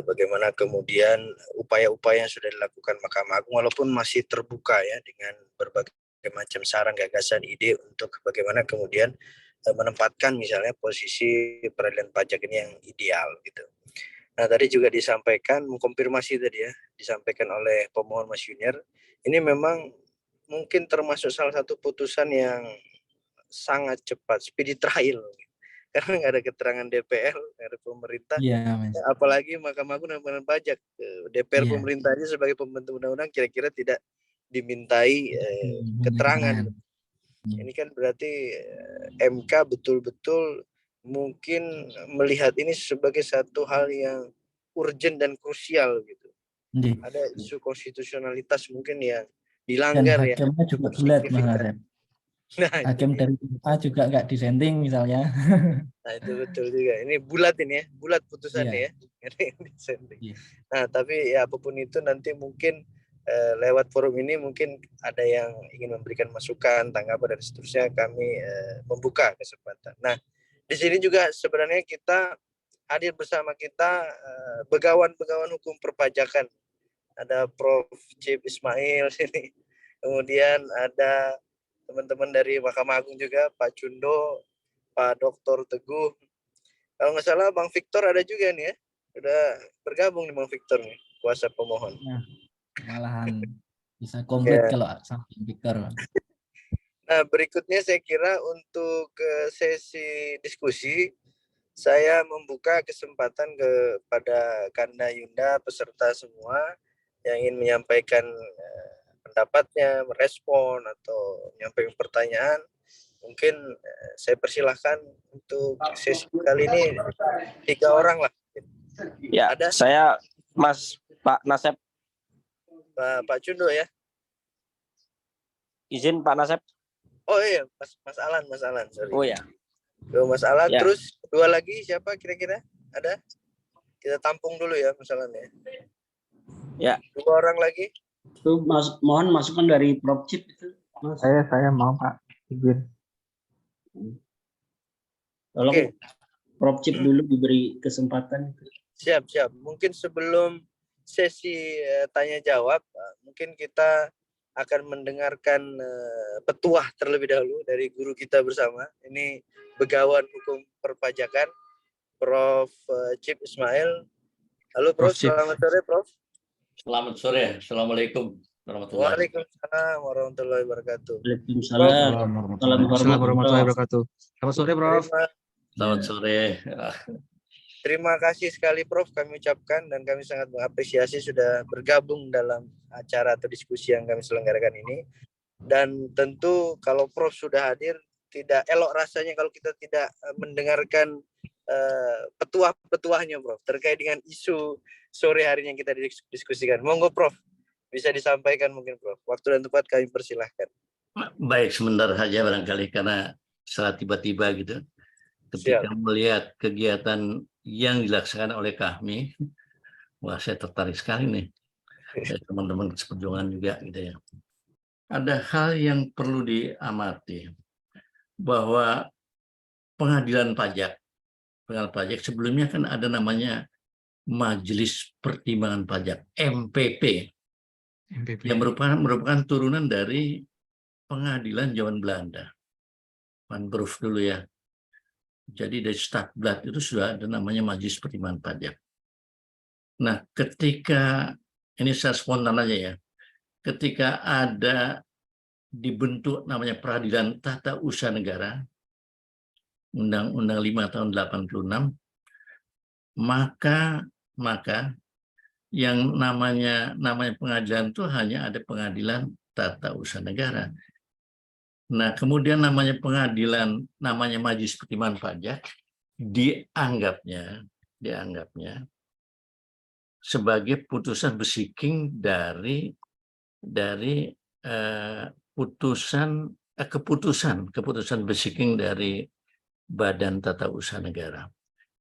Bagaimana kemudian upaya-upaya yang sudah dilakukan Mahkamah Agung walaupun masih terbuka ya dengan berbagai macam saran, gagasan, ide untuk bagaimana kemudian menempatkan misalnya posisi peradilan pajak ini yang ideal gitu. Nah, tadi juga disampaikan, mengkonfirmasi tadi ya, disampaikan oleh pemohon Mas Yuniar, ini memang mungkin termasuk salah satu putusan yang sangat cepat, speedy trial, karena nggak ada keterangan DPR, nggak ada pemerintah, apalagi Mahkamah Agung dan pengadilan pajak. DPR pemerintah aja sebagai pembentuk undang-undang kira-kira tidak dimintai keterangan. Ini kan berarti MK betul-betul mungkin melihat ini sebagai satu hal yang urgent dan krusial gitu. Ada isu konstitusionalitas mungkin yang dilanggar ya.
Dan hakimnya juga bulat, Mas Nasir.
Nah,
hakim dari MK juga nggak disenting misalnya.
Nah itu betul juga. Ini bulat ini ya, bulat putusannya ya. Nah tapi ya apapun itu nanti mungkin lewat forum ini mungkin ada yang ingin memberikan masukan, tanggapan dan seterusnya, kami membuka kesempatan. Nah di sini juga sebenarnya kita hadir bersama kita begawan-begawan hukum perpajakan. Ada Prof. Cip Ismail sini, kemudian ada teman-teman dari Mahkamah Agung juga, Pak Cundo, Pak Dr. Teguh. Kalau nggak salah Bang Victor ada juga nih ya, udah bergabung nih Bang Victor nih, kuasa pemohon.
Nah, malahan bisa komplit kalau sama Victor.
Nah berikutnya saya kira untuk sesi diskusi, saya membuka kesempatan kepada Kanda Yunda, peserta semua yang ingin menyampaikan pendapatnya, merespon atau menyampaikan pertanyaan. Mungkin saya persilahkan untuk sesi kali ini 3 orang lah.
Ya, ada saya Pak Nasep.
Pak Cundo ya.
Izin Pak Nasep.
Oh iya, Mas Alan, sorry.
Oh ya.
Mas Alan,
ya.
Terus 2 lagi siapa kira-kira? Ada? Kita tampung dulu ya Mas Alan ya.
Ya.
2 orang lagi.
Itu mohon masukan dari Prof. Chip itu, Mas.
Saya mau Pak. Izin.
Tolong
Oke.
Prof. Chip dulu diberi kesempatan.
Siap. Mungkin sebelum sesi tanya jawab, mungkin kita akan mendengarkan petuah terlebih dahulu dari guru kita bersama. Ini Begawan Hukum Perpajakan, Prof. Chip Ismail. Halo Prof, selamat sore Prof.
Selamat sore, Assalamualaikum warahmatullahi
Waalaikumsalam warahmatullahi wabarakatuh.
Waalaikumsalam warahmatullahi wabarakatuh.
Selamat sore, Prof.
Selamat sore.
Terima kasih sekali Prof kami ucapkan, dan kami sangat mengapresiasi sudah bergabung dalam acara atau diskusi yang kami selenggarakan ini. Dan tentu kalau Prof sudah hadir, tidak elok rasanya kalau kita tidak mendengarkan petuah-petuahnya Prof terkait dengan isu sore hari yang kita diskusikan. Monggo Prof, bisa disampaikan mungkin Prof. Waktu dan tempat kami persilahkan.
Baik, sebentar saja barangkali karena saat tiba-tiba gitu. Ketika melihat kegiatan yang dilaksanakan oleh kami, wah saya tertarik sekali nih. Teman-teman seperjuangan juga gitu ya. Ada hal yang perlu diamati bahwa pengadilan pajak sebelumnya kan ada namanya Majelis Pertimbangan Pajak (MPP) yang merupakan turunan dari pengadilan zaman Belanda, Manbruf dulu ya. Jadi dari Stadblad itu sudah ada namanya Majelis Pertimbangan Pajak. Nah, ketika ini saya spontan aja ya, ketika ada dibentuk namanya Peradilan Tata Usaha Negara, Undang-Undang 5 tahun 86, maka yang namanya pengadilan itu hanya ada Pengadilan Tata Usaha Negara. Nah, kemudian namanya pengadilan, namanya Majelis Pertimbangan Pajak, dianggapnya sebagai putusan besiking dari keputusan besiking dari Badan Tata Usaha Negara.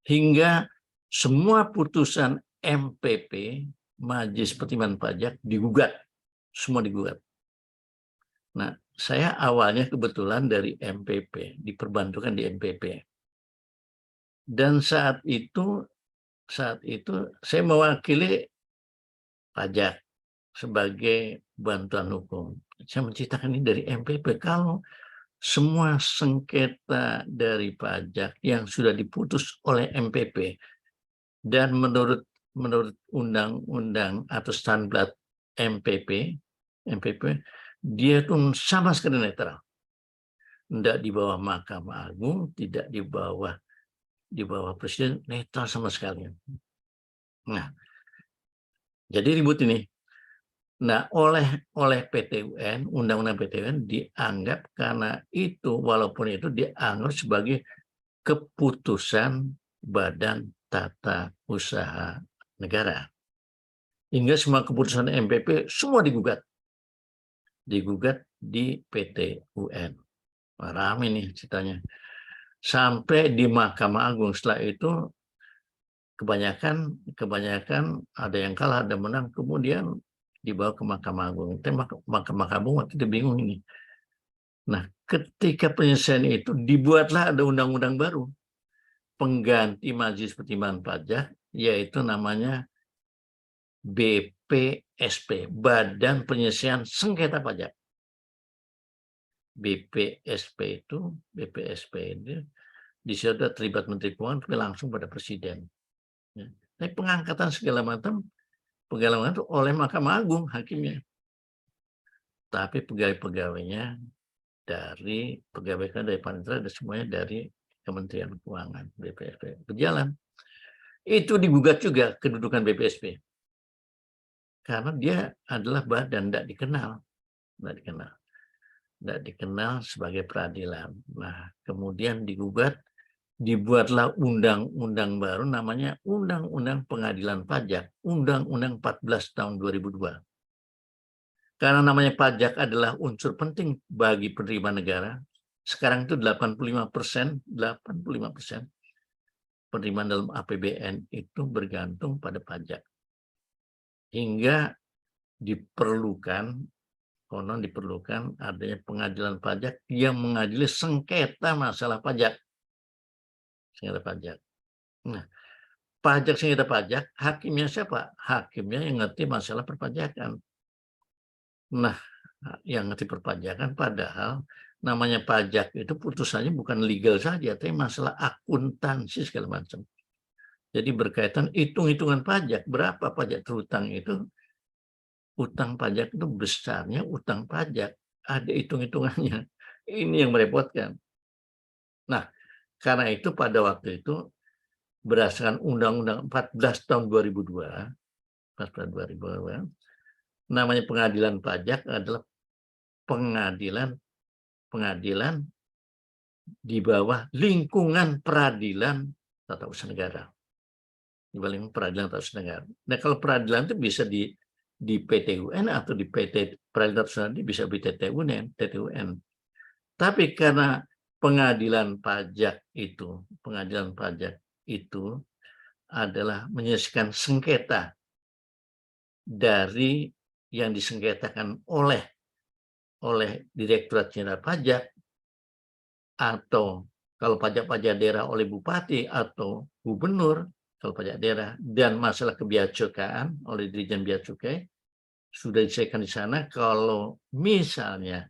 Hingga semua putusan MPP, Majelis Pertimbangan Pajak, digugat. Semua digugat. Nah, saya awalnya kebetulan dari MPP, diperbantukan di MPP. Dan saat itu saya mewakili pajak sebagai bantuan hukum. Saya menceritakan ini dari MPP. Kalau semua sengketa dari pajak yang sudah diputus oleh MPP dan menurut undang-undang atau standar MPP, dia itu sama sekali netral. Tidak di bawah Mahkamah Agung, tidak di bawah Presiden, netral sama sekali. Nah, jadi ribut ini. Nah, oleh PT-UN, Undang-Undang PT-UN dianggap karena itu, walaupun itu dianggap sebagai keputusan Badan Tata Usaha Negara. Hingga semua keputusan MPP semua digugat di PT-UN. Ramai nih ceritanya. Sampai di Mahkamah Agung. Setelah itu kebanyakan ada yang kalah, ada menang, kemudian dibawa ke Mahkamah Agung. Mahkamah Agung waktu itu bingung ini. Nah, ketika penyelesaian itu dibuatlah ada undang-undang baru pengganti Majelis Pertimbangan Pajak, yaitu namanya BPSP, Badan Penyelesaian Sengketa Pajak. BPSP itu di situ terlibat Menteri Keuangan, tapi langsung pada Presiden. Tapi pengangkatan segala macam itu oleh Mahkamah Agung hakimnya. Tapi pegawai-pegawainya dari Panitra dan semuanya dari Kementerian Keuangan, BPSP. Berjalan. Itu digugat juga kedudukan BPSP. Karena dia adalah badan tidak dikenal sebagai peradilan. Nah, kemudian dibuatlah undang-undang baru namanya Undang-Undang Pengadilan Pajak, Undang-Undang 14 tahun 2002. Karena namanya pajak adalah unsur penting bagi penerimaan negara. Sekarang itu 85% penerimaan dalam APBN itu bergantung pada pajak. Hingga konon diperlukan adanya pengadilan pajak yang mengadili sengketa masalah pajak. Sengketa pajak. Nah, pajak sengketa pajak, hakimnya siapa? Hakimnya yang ngerti masalah perpajakan. Nah, yang ngerti perpajakan, padahal namanya pajak itu putusannya bukan legal saja, tapi masalah akuntansi segala macam. Jadi berkaitan hitung-hitungan pajak, berapa pajak terhutang itu, utang pajak itu besarnya utang pajak, ada hitung-hitungannya. Ini yang merepotkan. Nah, karena itu pada waktu itu berdasarkan Undang-Undang 14 tahun 2002, namanya pengadilan pajak adalah pengadilan di bawah lingkungan peradilan tata usaha negara. Di bawah lingkungan peradilan tata usaha negara. Nah, kalau peradilan itu bisa di PT-UN atau di PT Peradilan Tata Usaha bisa di TTUN. Tapi karena pengadilan pajak itu adalah menyelesaikan sengketa dari yang disengketakan oleh Direktorat Jenderal Pajak, atau kalau pajak daerah oleh bupati atau gubernur, kalau pajak daerah, dan masalah kebiacukaan oleh Dirjen Bea Cukai sudah diselesaikan di sana. Kalau misalnya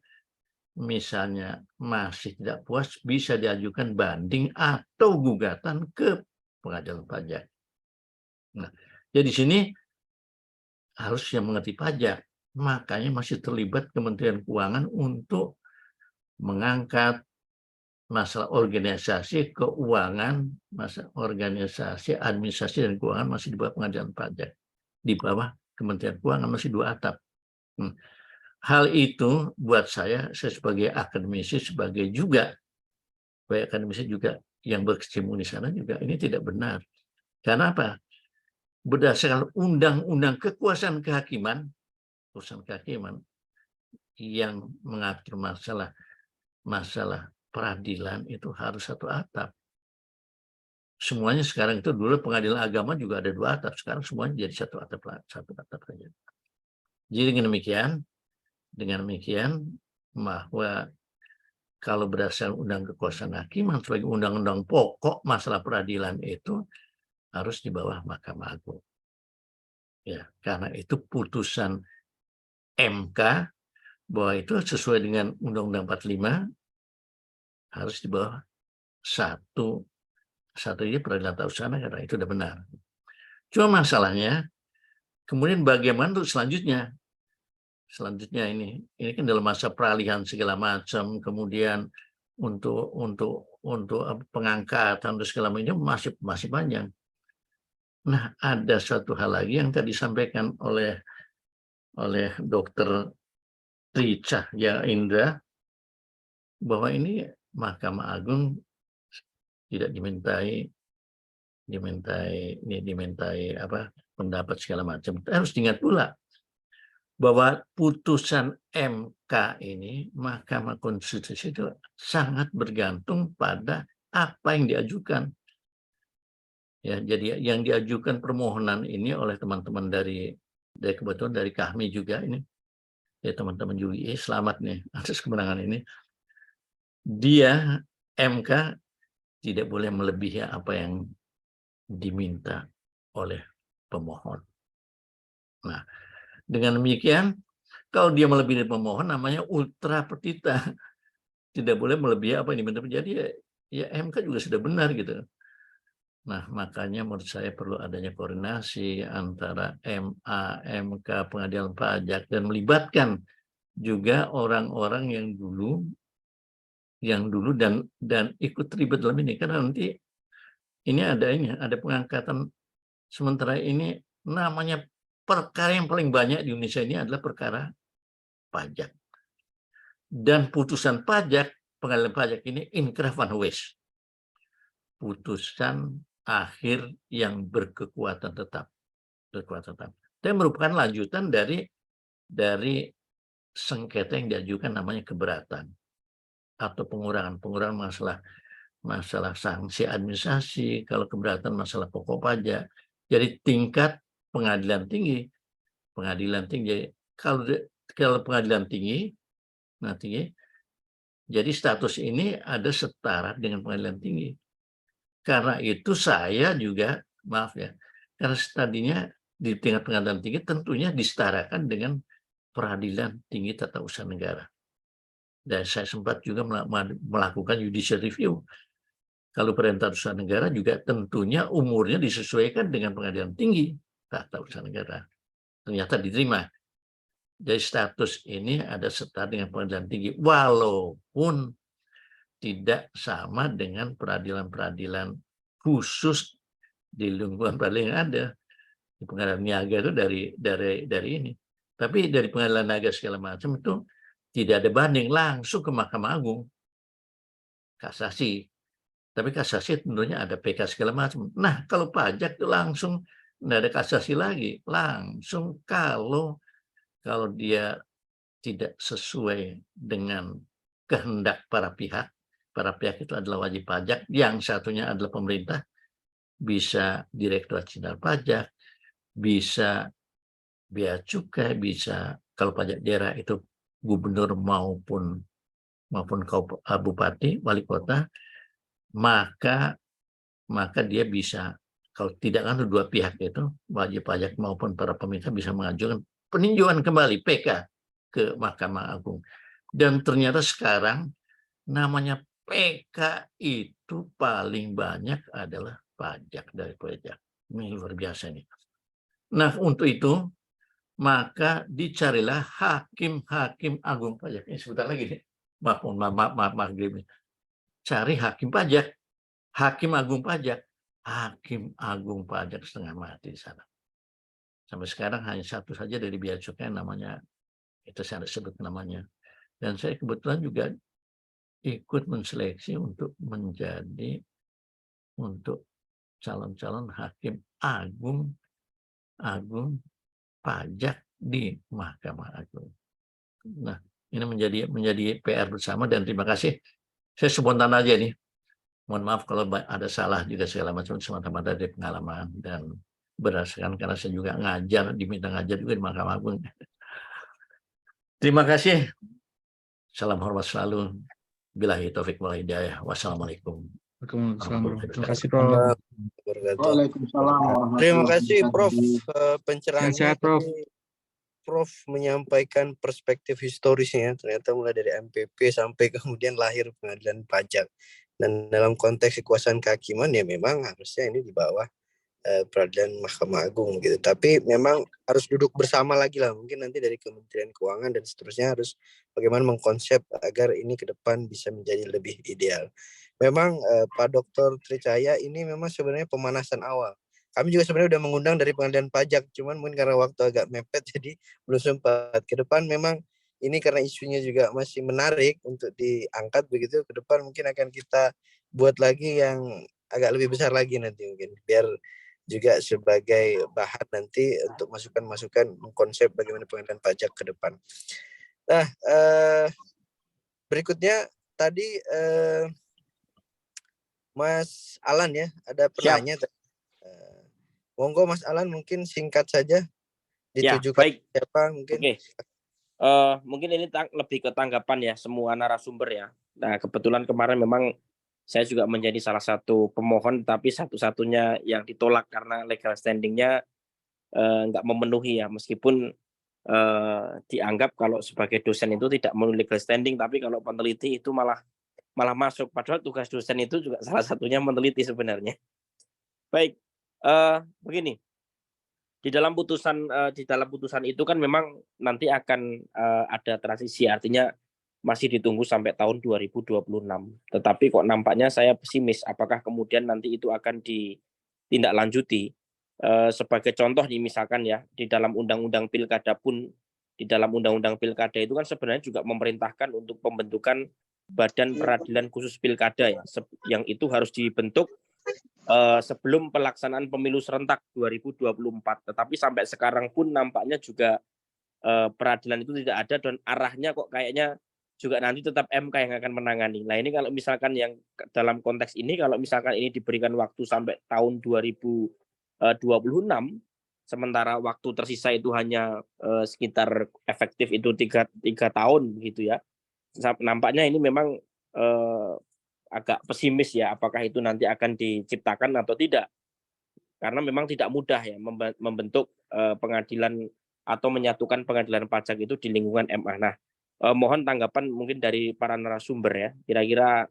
masih tidak puas, bisa diajukan banding atau gugatan ke pengadilan pajak. Nah, jadi di sini harus yang mengerti pajak, makanya masih terlibat Kementerian Keuangan untuk mengangkat masalah organisasi keuangan, masalah organisasi administrasi dan keuangan masih di bawah pengadilan pajak, di bawah Kementerian Keuangan, masih dua atap. Hal itu buat saya sebagai akademisi, sebagai akademisi juga yang berkecimpung di sana juga, ini tidak benar. Karena apa? Berdasarkan undang-undang kekuasaan kehakiman yang mengatur masalah peradilan itu harus satu atap. Semuanya sekarang itu, dulu pengadilan agama juga ada dua atap, sekarang semuanya jadi satu atap saja. Jadi dengan demikian bahwa kalau berdasarkan undang kekuasaan hakiman sebagai undang-undang pokok masalah peradilan itu harus di bawah Mahkamah Agung. Ya, karena itu putusan MK bahwa itu sesuai dengan Undang-Undang 45 harus di bawah satunya peradilan tata usaha negara, itu udah benar. Cuma masalahnya kemudian bagaimana untuk selanjutnya ini kan dalam masa peralihan segala macam, kemudian untuk pengangkatan dan segala macam masih panjang. Nah, ada satu hal lagi yang tadi disampaikan oleh Dr. Tri Cahya Indra, bahwa ini Mahkamah Agung tidak dimintai pendapat segala macam. Harus diingat pula bahwa putusan MK ini, Mahkamah Konstitusi, itu sangat bergantung pada apa yang diajukan. Ya, jadi yang diajukan permohonan ini oleh teman-teman dari kebetulan dari kami juga ini, ya teman-teman UI, selamat nih atas kemenangan ini. Dia MK tidak boleh melebihi apa yang diminta oleh pemohon. Nah, dengan demikian, kalau dia melebihi pemohon namanya ultra petita, tidak boleh melebihi apa yang diminta. Jadi ya MK juga sudah benar gitu. Nah, makanya menurut saya perlu adanya koordinasi antara MA, MK, pengadilan pajak, dan melibatkan juga orang-orang yang dulu dan ikut terlibat dalam ini, karena nanti ini ada pengangkatan. Sementara ini namanya perkara yang paling banyak di Indonesia ini adalah perkara pajak, dan putusan pajak, pengadilan pajak ini inkrah van huis, putusan akhir yang berkekuatan tetap, dan merupakan lanjutan dari sengketa yang diajukan namanya keberatan atau pengurangan masalah sanksi administrasi, kalau keberatan masalah pokok pajak. Jadi tingkat pengadilan tinggi kalau pengadilan tinggi, jadi status ini ada setara dengan pengadilan tinggi. Karena itu saya juga, maaf ya, karena tadinya di tingkat pengadilan tinggi tentunya disetarakan dengan peradilan tinggi tata usaha negara. Dan saya sempat juga melakukan judicial review. Kalau perintah usaha negara juga tentunya umurnya disesuaikan dengan pengadilan tinggi tata usaha negara. Ternyata diterima. Jadi status ini ada setara dengan pengadilan tinggi, walaupun tidak sama dengan peradilan-peradilan khusus di lingkungan peradilan yang ada. Di pengadilan niaga itu dari ini. Tapi dari pengadilan niaga segala macam itu tidak ada banding, langsung ke Mahkamah Agung. Kasasi. Tapi kasasi tentunya ada PK segala macam. Nah, kalau pajak itu langsung tidak ada kasasi lagi. Langsung kalau dia tidak sesuai dengan kehendak para pihak itu adalah wajib pajak, yang satunya adalah pemerintah, bisa Direktorat Jenderal Pajak, bisa bea cukai, bisa kalau pajak daerah itu gubernur maupun bupati, wali kota, maka dia bisa, kalau tidak kan dua pihak itu, wajib pajak maupun para pemerintah bisa mengajukan peninjauan kembali PK ke Mahkamah Agung. Dan ternyata sekarang namanya PK itu paling banyak adalah pajak dari pajak. Ini luar biasa nih. Nah, untuk itu maka dicarilah hakim-hakim agung pajak. Ini sebentar lagi nih. Maaf, cari hakim pajak, hakim agung pajak, setengah mati di sana. Sampai sekarang hanya satu saja dari bea cukai, namanya itu saya sebut namanya. Dan saya kebetulan juga ikut menseleksi untuk menjadi calon-calon hakim agung pajak di Mahkamah Agung. Nah, ini menjadi PR bersama, dan terima kasih. Saya spontan aja nih. Mohon maaf kalau ada salah juga segala macam, semata-mata dari pengalaman dan berdasarkan karena saya juga diminta ngajar juga di Mahkamah Agung. Terima kasih. Salam hormat selalu. Billahi taufik wal hidayah. Wassalamualaikum.
Terima kasih, Prof.
Waalaikumsalam.
Terima kasih, Prof. Pencerahannya.
Sehat, Prof.
Prof menyampaikan perspektif historisnya, ternyata mulai dari MPP sampai kemudian lahir pengadilan pajak. Dan dalam konteks kekuasaan kehakiman ya memang harusnya ini di bawah peradilan Mahkamah Agung gitu. Tapi memang harus duduk bersama lagi lah, mungkin nanti dari Kementerian Keuangan dan seterusnya harus bagaimana mengkonsep agar ini ke depan bisa menjadi lebih ideal. Memang Pak Dr. Tricaya ini memang sebenarnya pemanasan awal. Kami juga sebenarnya sudah mengundang dari pengadilan pajak, cuman mungkin karena waktu agak mepet jadi belum sempat. Ke depan memang ini karena isunya juga masih menarik untuk diangkat begitu, ke depan mungkin akan kita buat lagi yang agak lebih besar lagi nanti mungkin, biar juga sebagai bahan nanti untuk masukan-masukan mengkonsep bagaimana pengadilan pajak ke depan. Nah, berikutnya tadi Mas Alan ya, ada penanya. Monggo Mas Alan, mungkin singkat saja ditujukan
ya, baik.
siapa mungkin.
Oke. Mungkin ini lebih ke tanggapan ya semua narasumber ya. Nah, kebetulan kemarin memang saya juga menjadi salah satu pemohon, tapi satu-satunya yang ditolak karena legal standing-nya nggak memenuhi ya, meskipun dianggap kalau sebagai dosen itu tidak memenuhi legal standing, tapi kalau peneliti itu malah masuk. Padahal tugas dosen itu juga salah satunya meneliti sebenarnya. Baik, begini. Di dalam putusan itu kan memang nanti akan ada transisi, artinya masih ditunggu sampai tahun 2026. Tetapi kok nampaknya saya pesimis apakah kemudian nanti itu akan ditindaklanjuti. Sebagai contoh nih, misalkan ya, di dalam undang-undang pilkada pun, di dalam undang-undang pilkada itu kan sebenarnya juga memerintahkan untuk pembentukan badan peradilan khusus pilkada ya, yang itu harus dibentuk sebelum pelaksanaan pemilu serentak 2024. Tetapi sampai sekarang pun nampaknya juga peradilan itu tidak ada, dan arahnya kok kayaknya juga nanti tetap MK yang akan menangani. Nah, ini kalau misalkan yang dalam konteks ini, kalau misalkan ini diberikan waktu sampai tahun 2026, sementara waktu tersisa itu hanya sekitar efektif itu tiga tahun begitu ya. Nampaknya ini memang agak pesimis ya, apakah itu nanti akan diciptakan atau tidak, karena memang tidak mudah ya membentuk pengadilan atau menyatukan pengadilan pajak itu di lingkungan MA. Nah, mohon tanggapan mungkin dari para narasumber ya, kira-kira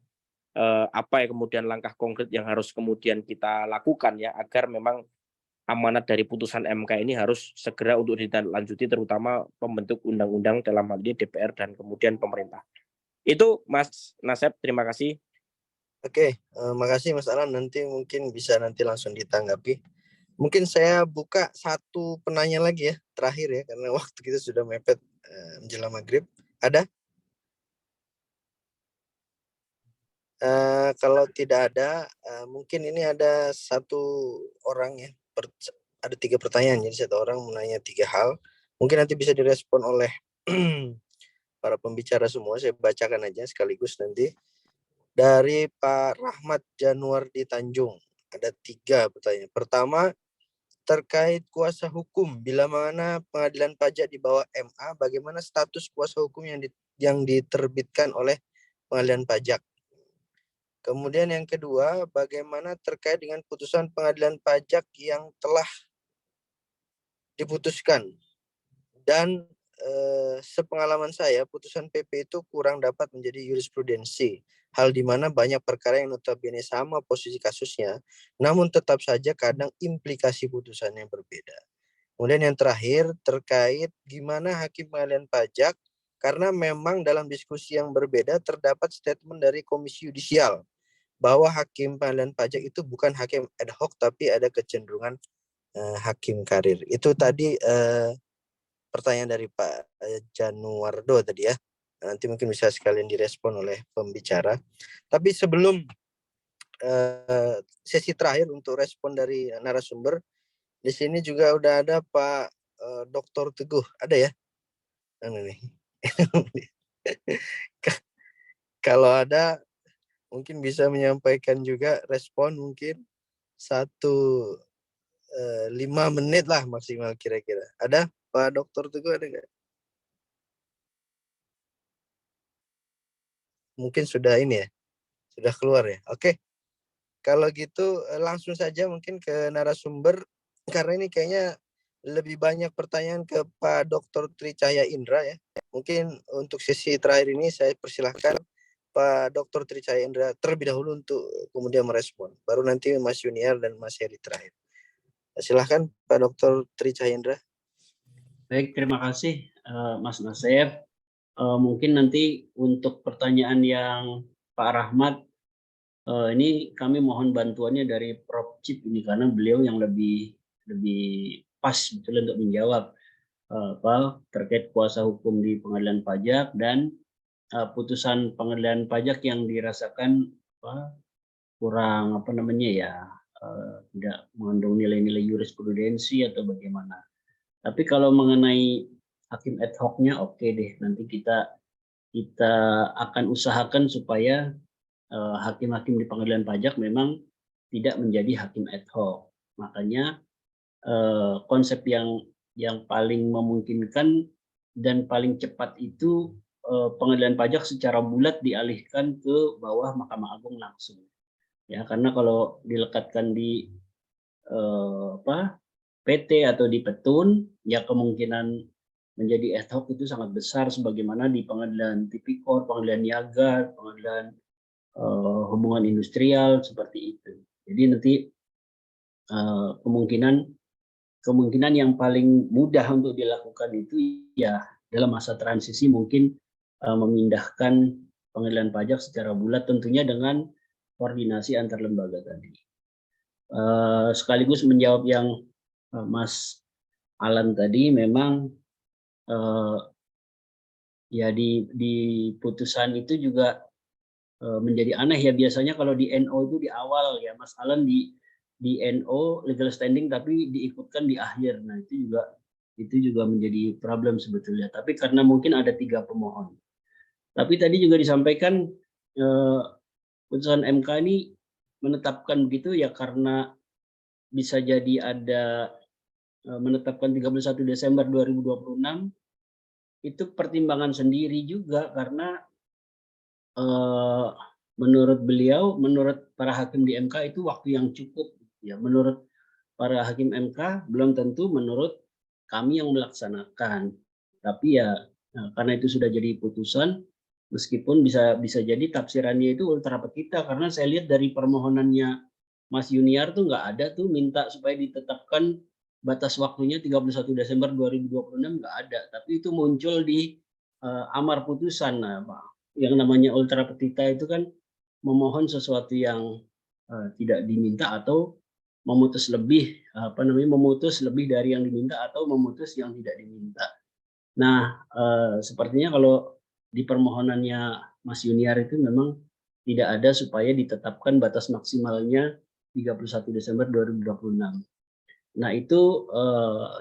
apa ya kemudian langkah konkret yang harus kemudian kita lakukan ya, agar memang amanat dari putusan MK ini harus segera untuk ditindaklanjuti, terutama pembentuk undang-undang dalam hal ini DPR dan kemudian pemerintah. Itu Mas Nasep, terima kasih.
Oke, makasih Mas Alan. Nanti mungkin bisa nanti langsung ditanggapi. Mungkin saya buka satu penanya lagi ya, terakhir ya, karena waktu kita sudah mepet menjelang maghrib. Ada? Kalau tidak ada, mungkin ini ada satu orang ya, ada 3 pertanyaan, jadi satu orang menanya 3 hal. Mungkin nanti bisa direspon oleh para pembicara semua. Saya bacakan aja sekaligus nanti. Dari Pak Rahmat Januardi Tanjung, ada 3 pertanyaan. Pertama, terkait kuasa hukum, bila mana pengadilan pajak di bawah MA, bagaimana status kuasa hukum yang diterbitkan oleh pengadilan pajak? Kemudian yang kedua, bagaimana terkait dengan putusan pengadilan pajak yang telah diputuskan? Dan sepengalaman saya, putusan PP itu kurang dapat menjadi jurisprudensi. Hal di mana banyak perkara yang notabene sama posisi kasusnya, namun tetap saja kadang implikasi putusannya berbeda. Kemudian yang terakhir, terkait gimana hakim pengadilan pajak, karena memang dalam diskusi yang berbeda terdapat statement dari Komisi Yudisial bahwa hakim pengadilan pajak itu bukan hakim ad hoc tapi ada kecenderungan hakim karir. Itu tadi pertanyaan dari Pak Januardo tadi ya. Nanti mungkin bisa sekalian direspon oleh pembicara. Tapi sebelum sesi terakhir untuk respon dari narasumber, di sini juga udah ada Pak Dr. Teguh. Ada ya? Ini. Kalau ada mungkin bisa menyampaikan juga respon mungkin 5 menit lah maksimal kira-kira. Ada Pak Dr. Teguh, ada nggak? Mungkin sudah ini ya, sudah keluar ya. Oke, kalau gitu langsung saja mungkin ke narasumber, karena ini kayaknya lebih banyak pertanyaan ke Pak Dr. Tri Cahya Indra ya. Mungkin untuk sesi terakhir ini saya persilahkan Pak Dr. Tri Cahya Indra terlebih dahulu untuk kemudian merespon. Baru nanti Mas Yuniar dan Mas Heri terakhir. Silahkan Pak Dr. Tri Cahya Indra.
Baik, terima kasih Mas Nasir. Mungkin nanti untuk pertanyaan yang Pak Rahmat, ini kami mohon bantuannya dari Prof. Cip ini, karena beliau yang lebih pas betul untuk menjawab terkait kuasa hukum di pengadilan pajak dan putusan pengadilan pajak yang dirasakan kurang tidak mengandung nilai-nilai jurisprudensi atau bagaimana. Tapi kalau mengenai hakim ad hoc-nya, oke deh, nanti kita akan usahakan supaya hakim-hakim di pengadilan pajak memang tidak menjadi hakim ad hoc. Makanya konsep yang paling memungkinkan dan paling cepat itu pengadilan pajak secara bulat dialihkan ke bawah Mahkamah Agung langsung. Ya, karena kalau dilekatkan di PT atau di petun, ya kemungkinan menjadi ad hoc itu sangat besar, sebagaimana di pengadilan tipikor, pengadilan niaga, pengadilan hubungan industrial seperti itu. Jadi nanti kemungkinan yang paling mudah untuk dilakukan itu ya dalam masa transisi mungkin memindahkan pengadilan pajak secara bulat, tentunya dengan koordinasi antar lembaga tadi. Sekaligus menjawab yang Mas Alan tadi, memang ya di putusan itu juga menjadi aneh ya, biasanya kalau di NO itu di awal ya Mas Alan, di NO legal standing tapi diikutkan di akhir. Nah itu juga menjadi problem sebetulnya, tapi karena mungkin ada 3 pemohon. Tapi tadi juga disampaikan putusan MK ini menetapkan begitu ya karena bisa jadi ada menetapkan 31 Desember 2026 itu pertimbangan sendiri juga, karena menurut beliau, menurut para hakim di MK itu waktu yang cukup. Ya, menurut para hakim MK belum tentu menurut kami yang melaksanakan. Tapi ya karena itu sudah jadi putusan, meskipun bisa jadi tafsirannya itu ultra petita, karena saya lihat dari permohonannya Mas Yuniar tuh nggak ada tuh minta supaya ditetapkan batas waktunya 31 Desember 2026, nggak ada. Tapi itu muncul di amar putusan. Nah, yang namanya ultra petita itu kan memohon sesuatu yang tidak diminta atau memutus lebih memutus lebih dari yang diminta atau memutus yang tidak diminta. Nah, sepertinya kalau di permohonannya Mas Yuniar itu memang tidak ada supaya ditetapkan batas maksimalnya 31 Desember 2026. Nah, itu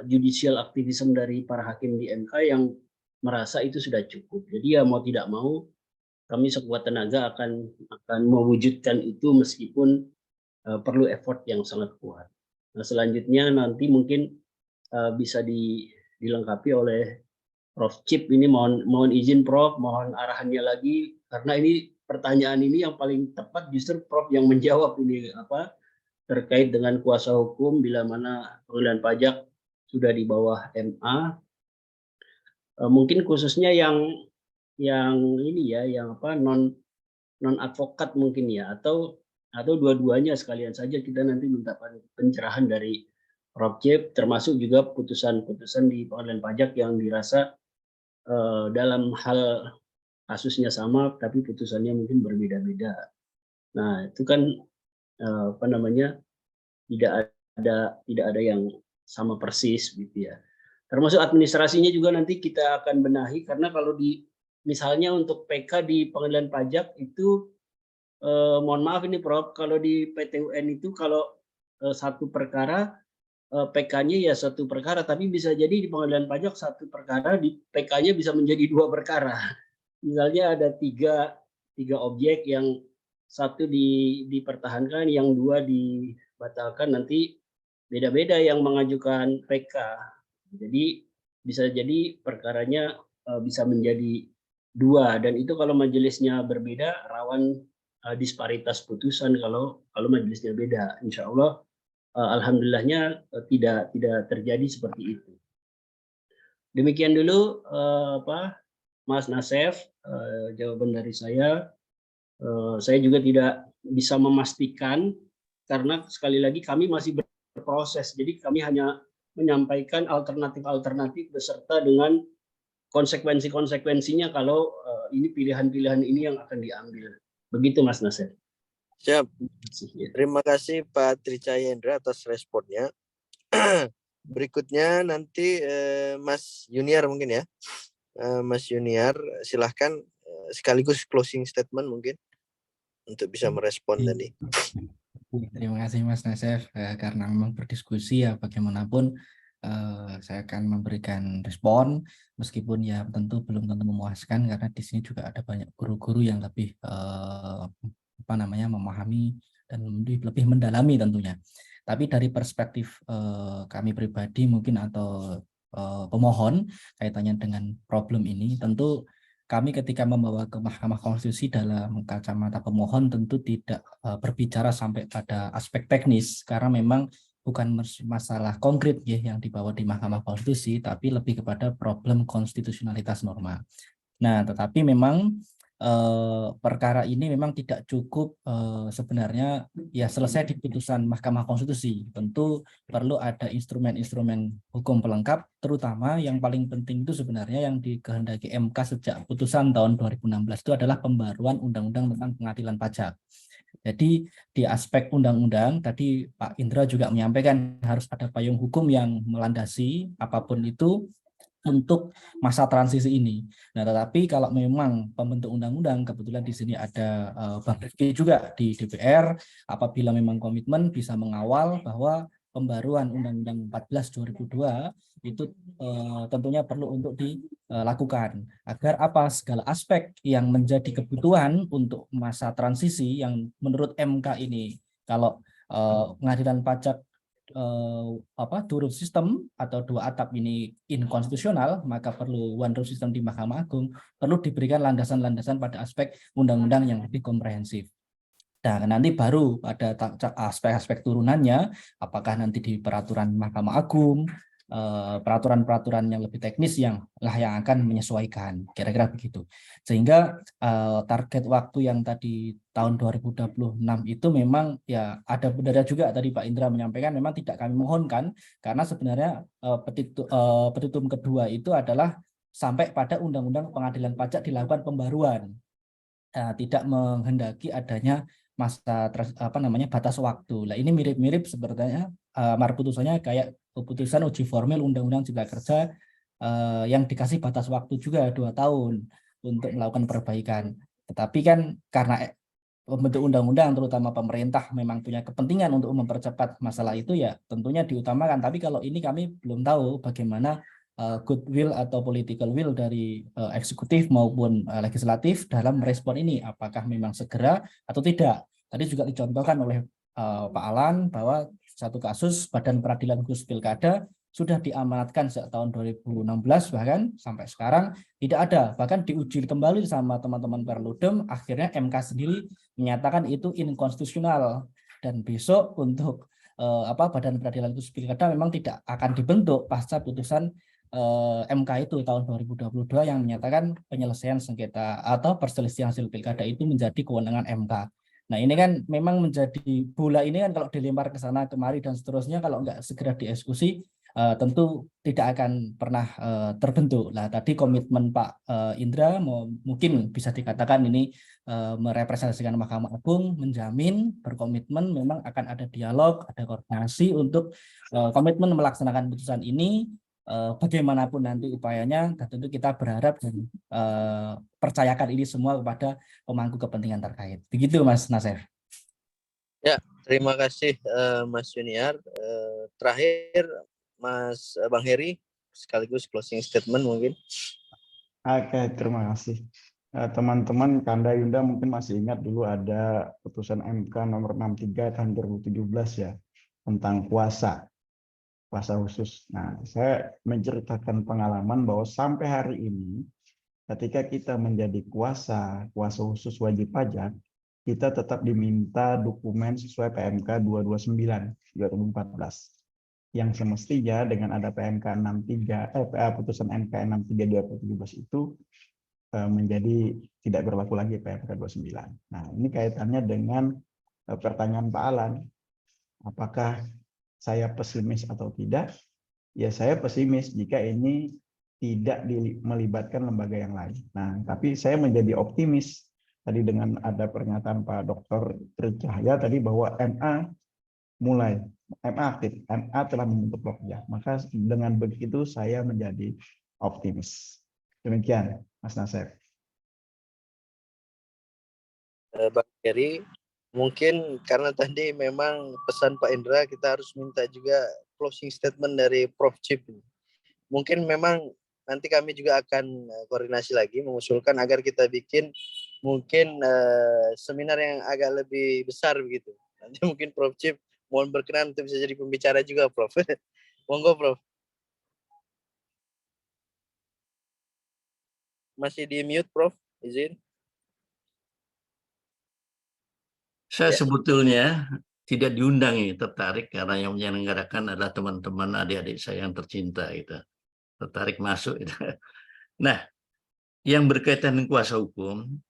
judicial activism dari para hakim di MK yang merasa itu sudah cukup. Jadi ya mau tidak mau kami sekuat tenaga akan mewujudkan itu meskipun perlu effort yang sangat kuat. Nah, selanjutnya nanti mungkin bisa dilengkapi oleh Prof. Chip. Ini mohon izin Prof, mohon arahannya lagi, karena ini pertanyaan ini yang paling tepat justru Prof yang menjawab ini terkait dengan kuasa hukum bila mana pengadilan pajak sudah di bawah MA. Mungkin khususnya yang ini ya, yang non advokat mungkin ya, atau dua-duanya sekalian saja kita nanti minta pencerahan dari Prof. Chip, termasuk juga putusan-putusan di pengadilan pajak yang dirasa dalam hal kasusnya sama tapi putusannya mungkin berbeda-beda. Nah, itu kan tidak ada yang sama persis gitu ya. Termasuk administrasinya juga nanti kita akan benahi, karena kalau misalnya untuk PK di pengadilan pajak itu mohon maaf ini Prof, kalau di PT-UN itu kalau satu perkara PK-nya ya satu perkara, tapi bisa jadi di pengadilan pajak satu perkara di PK-nya bisa menjadi 2 perkara. Misalnya ada tiga objek, yang satu dipertahankan, yang 2 dibatalkan, nanti beda-beda yang mengajukan PK. Jadi bisa jadi perkaranya bisa menjadi 2, dan itu kalau majelisnya berbeda rawan disparitas putusan kalau majelisnya beda. Insya Allah alhamdulillahnya tidak terjadi seperti itu. Demikian dulu Mas Nasef, jawaban dari saya. Saya juga tidak bisa memastikan karena sekali lagi kami masih berproses, jadi kami hanya menyampaikan alternatif-alternatif beserta dengan konsekuensi-konsekuensinya kalau ini pilihan-pilihan ini yang akan diambil. Begitu Mas Nasir.
Siap. Terima kasih Pak Tricaya Hendra atas responnya. Berikutnya nanti Mas Yuniar mungkin ya. Mas Yuniar silahkan sekaligus closing statement mungkin untuk bisa merespon tadi.
Terima kasih Mas Nasef, karena memang berdiskusi ya bagaimanapun saya akan memberikan respon, meskipun ya tentu belum tentu memuaskan, karena di sini juga ada banyak guru-guru yang lebih memahami dan lebih mendalami tentunya. Tapi dari perspektif kami pribadi mungkin atau pemohon kaitannya dengan problem ini, tentu kami ketika membawa ke Mahkamah Konstitusi dalam kacamata pemohon tentu tidak berbicara sampai pada aspek teknis, karena memang bukan masalah konkret ya yang dibawa di Mahkamah Konstitusi, tapi lebih kepada problem konstitusionalitas norma. Nah, tetapi memang perkara ini memang tidak cukup sebenarnya ya selesai di putusan Mahkamah Konstitusi. Tentu perlu ada instrumen-instrumen hukum pelengkap, terutama yang paling penting itu sebenarnya yang dikehendaki MK sejak putusan tahun 2016 itu adalah pembaruan Undang-Undang tentang Pengadilan Pajak. Jadi di aspek undang-undang tadi Pak Indra juga menyampaikan harus ada payung hukum yang melandasi apapun itu untuk masa transisi ini. Nah, tetapi kalau memang pembentuk undang-undang, kebetulan di sini ada Bang Rifki juga di DPR, apabila memang komitmen bisa mengawal bahwa pembaruan Undang-Undang 14 2002 itu tentunya perlu untuk dilakukan agar segala aspek yang menjadi kebutuhan untuk masa transisi yang menurut MK ini, kalau pengadilan pajak two-rule system atau dua atap ini inkonstitusional, maka perlu one rule system di Mahkamah Agung, perlu diberikan landasan-landasan pada aspek undang-undang yang lebih komprehensif. Nah, nanti baru pada aspek-aspek turunannya, apakah nanti di peraturan Mahkamah Agung, peraturan-peraturan yang lebih teknis yang akan menyesuaikan, kira-kira begitu. Sehingga target waktu yang tadi tahun 2026 itu memang ya ada benarnya juga tadi Pak Indra menyampaikan memang tidak kami mohonkan, karena sebenarnya petitum kedua itu adalah sampai pada Undang-Undang Pengadilan Pajak dilakukan pembaruan, tidak menghendaki adanya batas waktu. Nah, ini mirip-mirip sepertinya amar putusannya kayak keputusan uji formil Undang-Undang Cipta Kerja yang dikasih batas waktu juga 2 tahun untuk melakukan perbaikan. Tetapi kan karena pembentuk undang-undang terutama pemerintah memang punya kepentingan untuk mempercepat masalah itu, ya tentunya diutamakan. Tapi kalau ini kami belum tahu bagaimana goodwill atau political will dari eksekutif maupun legislatif dalam merespon ini, apakah memang segera atau tidak. Tadi juga dicontohkan oleh Pak Alan bahwa satu kasus Badan Peradilan Khusus Pilkada sudah diamanatkan sejak tahun 2016 bahkan sampai sekarang tidak ada, bahkan diuji kembali sama teman-teman Perludem, akhirnya MK sendiri menyatakan itu inkonstitusional, dan besok untuk Badan Peradilan Khusus Pilkada memang tidak akan dibentuk pasca putusan MK itu tahun 2022 yang menyatakan penyelesaian sengketa atau perselisihan hasil pilkada itu menjadi kewenangan MK. Nah, ini kan memang menjadi bola ini kan kalau dilempar ke sana kemari dan seterusnya, kalau nggak segera dieksekusi tentu tidak akan pernah terbentuk. Nah, tadi komitmen Pak Indra mungkin bisa dikatakan ini merepresentasikan Mahkamah Agung, menjamin, berkomitmen memang akan ada dialog, ada koordinasi untuk komitmen melaksanakan putusan ini. Bagaimanapun nanti upayanya, dan tentu kita berharap dan percayakan ini semua kepada pemangku kepentingan terkait. Begitu Mas Nasir.
Ya, terima kasih Mas Junior. Terakhir Mas Bang Heri, sekaligus closing statement mungkin.
Oke, terima kasih. Teman-teman, Kanda Yunda mungkin masih ingat dulu ada putusan MK nomor 63 tahun 2017 ya, tentang kuasa khusus. Nah, saya menceritakan pengalaman bahwa sampai hari ini ketika kita menjadi kuasa khusus wajib pajak, kita tetap diminta dokumen sesuai PMK 229 2014. Yang semestinya dengan ada PMK 63 putusan MK 63 2017 itu menjadi tidak berlaku lagi PMK 29. Nah, ini kaitannya dengan pertanyaan Pak Alan. Apakah saya pesimis atau tidak? Ya, saya pesimis jika ini tidak melibatkan lembaga yang lain. Nah, tapi saya menjadi optimis tadi dengan ada pernyataan Pak Dr. Tricahya tadi bahwa MA aktif, MA telah membentuk Pokja. Maka dengan begitu saya menjadi optimis. Demikian, Mas Nasir.
Bang Heri, mungkin karena tadi memang pesan Pak Indra, kita harus minta juga closing statement dari Prof. Chip. Mungkin memang nanti kami juga akan koordinasi lagi, mengusulkan agar kita bikin mungkin seminar yang agak lebih besar begitu. Nanti mungkin Prof. Chip mohon berkenan untuk bisa jadi pembicara juga, Prof. Monggo, Prof. Masih di mute, Prof. Izin.
Saya sebetulnya tidak diundang ini, tertarik karena yang menyelenggarakan adalah teman-teman adik-adik saya yang tercinta gitu. Tertarik masuk gitu. Nah, yang berkaitan dengan kuasa hukum,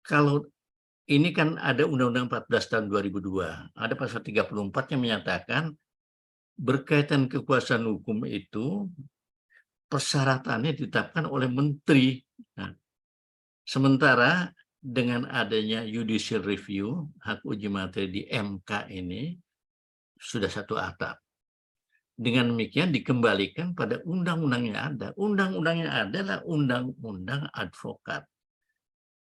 kalau ini kan ada Undang-Undang 14 tahun 2002, ada pasal 34 yang menyatakan berkaitan kekuasaan hukum itu persyaratannya ditetapkan oleh menteri. Nah, sementara dengan adanya judicial review, hak uji materi di MK ini sudah satu atap. Dengan demikian dikembalikan pada undang-undang yang ada. Undang-undang yang ada adalah undang-undang advokat.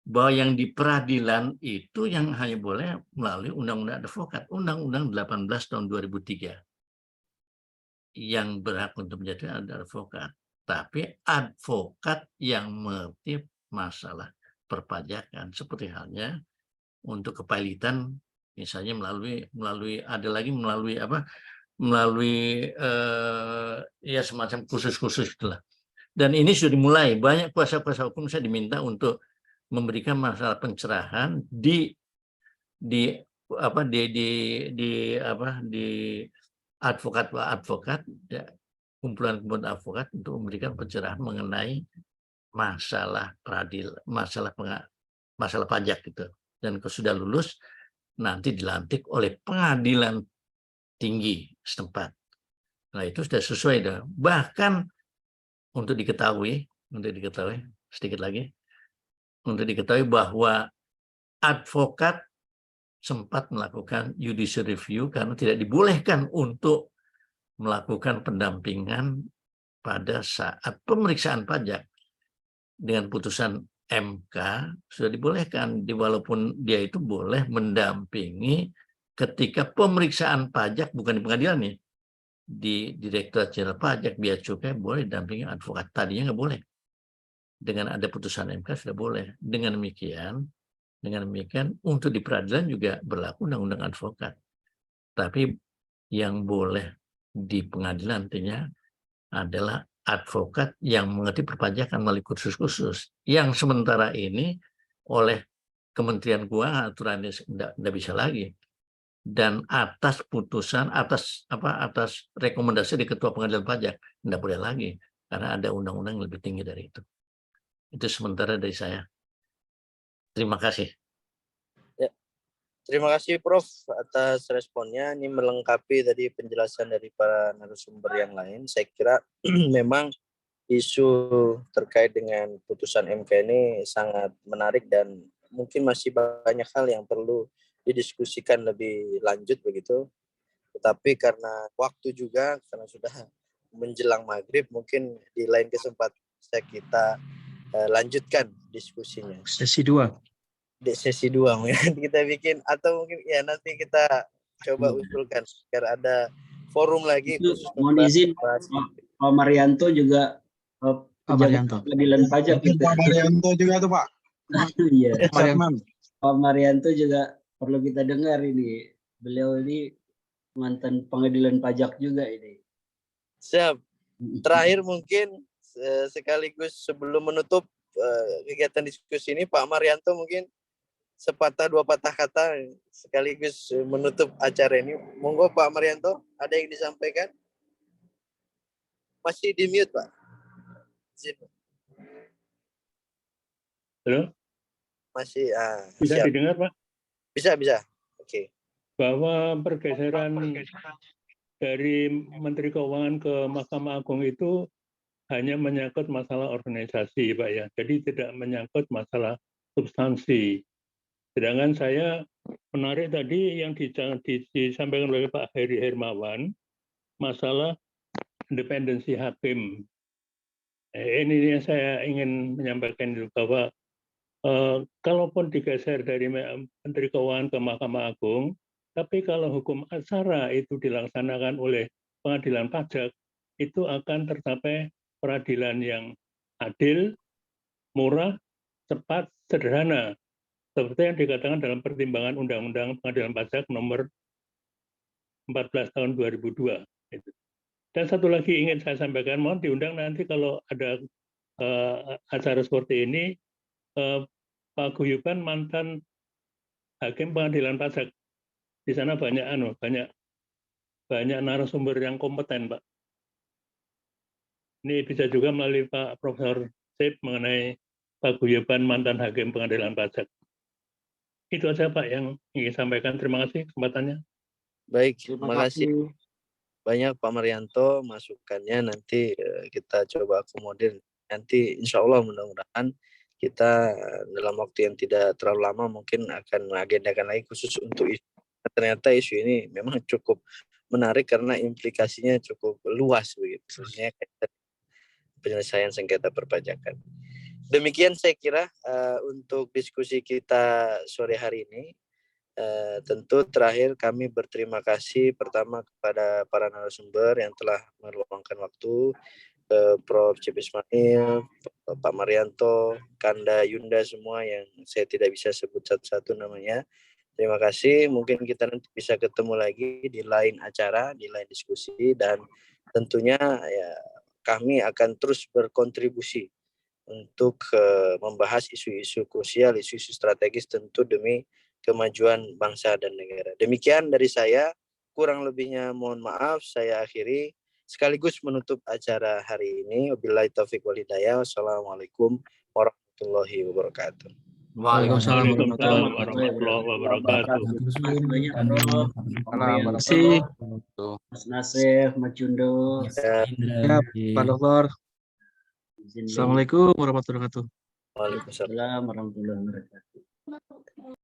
Bahwa yang di peradilan itu yang hanya boleh melalui undang-undang advokat. Undang-undang 18 tahun 2003. Yang berhak untuk menjadi advokat. Tapi advokat yang mengerti masalah perpajakan, seperti halnya untuk kepailitan misalnya melalui melalui ya semacam khusus-khusus itulah. Dan ini sudah dimulai, banyak kuasa-kuasa hukum saya diminta untuk memberikan masalah pencerahan di advokat, ya, kumpulan advokat untuk memberikan pencerahan mengenai masalah masalah pajak gitu. Dan kalau sudah lulus nanti dilantik oleh pengadilan tinggi setempat. Nah itu sudah sesuai dah. Bahkan untuk diketahui sedikit lagi, untuk diketahui bahwa advokat sempat melakukan judicial review karena tidak dibolehkan untuk melakukan pendampingan pada saat pemeriksaan pajak. Dengan putusan MK sudah dibolehkan, walaupun dia itu boleh mendampingi ketika pemeriksaan pajak, bukan di pengadilan nih, di Direktorat Jenderal Pajak, Bea Cukai boleh didampingi advokat. Tadinya nggak boleh. Dengan ada putusan MK sudah boleh. Dengan demikian untuk di peradilan juga berlaku undang-undang advokat. Tapi yang boleh di pengadilan nantinya adalah advokat yang mengerti perpajakan melalui kursus khusus. Yang sementara ini oleh Kementerian Keuangan aturannya tidak bisa lagi. Dan atas putusan, atas rekomendasi di Ketua Pengadilan Pajak tidak boleh lagi karena ada undang-undang yang lebih tinggi dari itu. Itu sementara dari saya. Terima kasih.
Ya. Terima kasih Prof atas responnya. Ini melengkapi tadi penjelasan dari para narasumber yang lain. Saya kira memang isu terkait dengan putusan MK ini sangat menarik dan mungkin masih banyak hal yang perlu didiskusikan lebih lanjut begitu. Tetapi karena waktu juga, karena sudah menjelang maghrib, mungkin di lain kesempatan kita lanjutkan diskusinya.
Sesi 2.
Di sesi 2 kita bikin, atau mungkin ya nanti kita coba usulkan agar ada forum lagi khusus
mohon izin Pak Marianto juga pengadilan pajak gitu.
Pak Marianto juga tuh Pak.
Iya. Pak Marianto juga perlu kita dengar ini. Beliau ini mantan pengadilan pajak juga ini.
Siap. Terakhir mungkin sekaligus sebelum menutup kegiatan diskusi ini, Pak Marianto mungkin sepatah dua patah kata sekaligus menutup acara ini. Monggo Pak Marianto, ada yang disampaikan? Masih di mute Pak.
Halo?
Masih.
Bisa
siap.
didengar Pak?
Bisa. Oke.
Bahwa pergeseran dari Menteri Keuangan ke Mahkamah Agung itu hanya menyangkut masalah organisasi Pak ya. Jadi tidak menyangkut masalah substansi. Sedangkan saya menarik tadi yang disampaikan oleh Pak Heri Hermawan, masalah independensi hakim. Ini yang saya ingin menyampaikan bahwa kalaupun digeser dari Menteri Keuangan ke Mahkamah Agung, tapi kalau hukum acara itu dilaksanakan oleh pengadilan pajak, itu akan tercapai peradilan yang adil, murah, cepat, sederhana. Seperti yang dikatakan dalam pertimbangan Undang-Undang Pengadilan Pajak nomor 14 tahun 2002. Dan satu lagi ingin saya sampaikan, mohon diundang nanti kalau ada acara seperti ini, Pak Guyuban mantan hakim pengadilan pajak. Di sana banyak narasumber yang kompeten, Pak. Ini bisa juga melalui Pak Profesor Sip mengenai Pak Guyuban mantan hakim pengadilan pajak. Itu aja Pak yang ingin sampaikan. Terima kasih kesempatannya.
Baik, terima kasih banyak Pak Marianto, masukannya nanti kita coba akomodir. Nanti insya Allah mudah-mudahan kita dalam waktu yang tidak terlalu lama mungkin akan mengagendakan lagi khusus untuk isu. Ternyata isu ini memang cukup menarik karena implikasinya cukup luas begitu. Khususnya penyelesaian sengketa perpajakan. Demikian saya kira untuk diskusi kita sore hari ini. Tentu terakhir kami berterima kasih pertama kepada para narasumber yang telah meluangkan waktu, Prof. Cip Ismail, Pak Marianto, Kanda Yunda semua yang saya tidak bisa sebut satu-satu namanya. Terima kasih. Mungkin kita nanti bisa ketemu lagi di lain acara, di lain diskusi, dan tentunya ya kami akan terus berkontribusi untuk membahas isu-isu krusial, isu-isu strategis tentu demi kemajuan bangsa dan negara. Demikian dari saya, kurang lebihnya mohon maaf, saya akhiri sekaligus menutup acara hari ini. Wabillahi taufiq wal hidayah. Wassalamualaikum warahmatullahi wabarakatuh.
Waalaikumsalam warahmatullahi
warahmatullahi wabarakatuh.
Terima kasih banyak, Prof.
Terima kasih.
Mas Nasir, Mas Jundo.
Ya, Pak Dokter. Assalamualaikum warahmatullahi wabarakatuh.
Waalaikumsalam
Waalaikumsalam warahmatullahi wabarakatuh.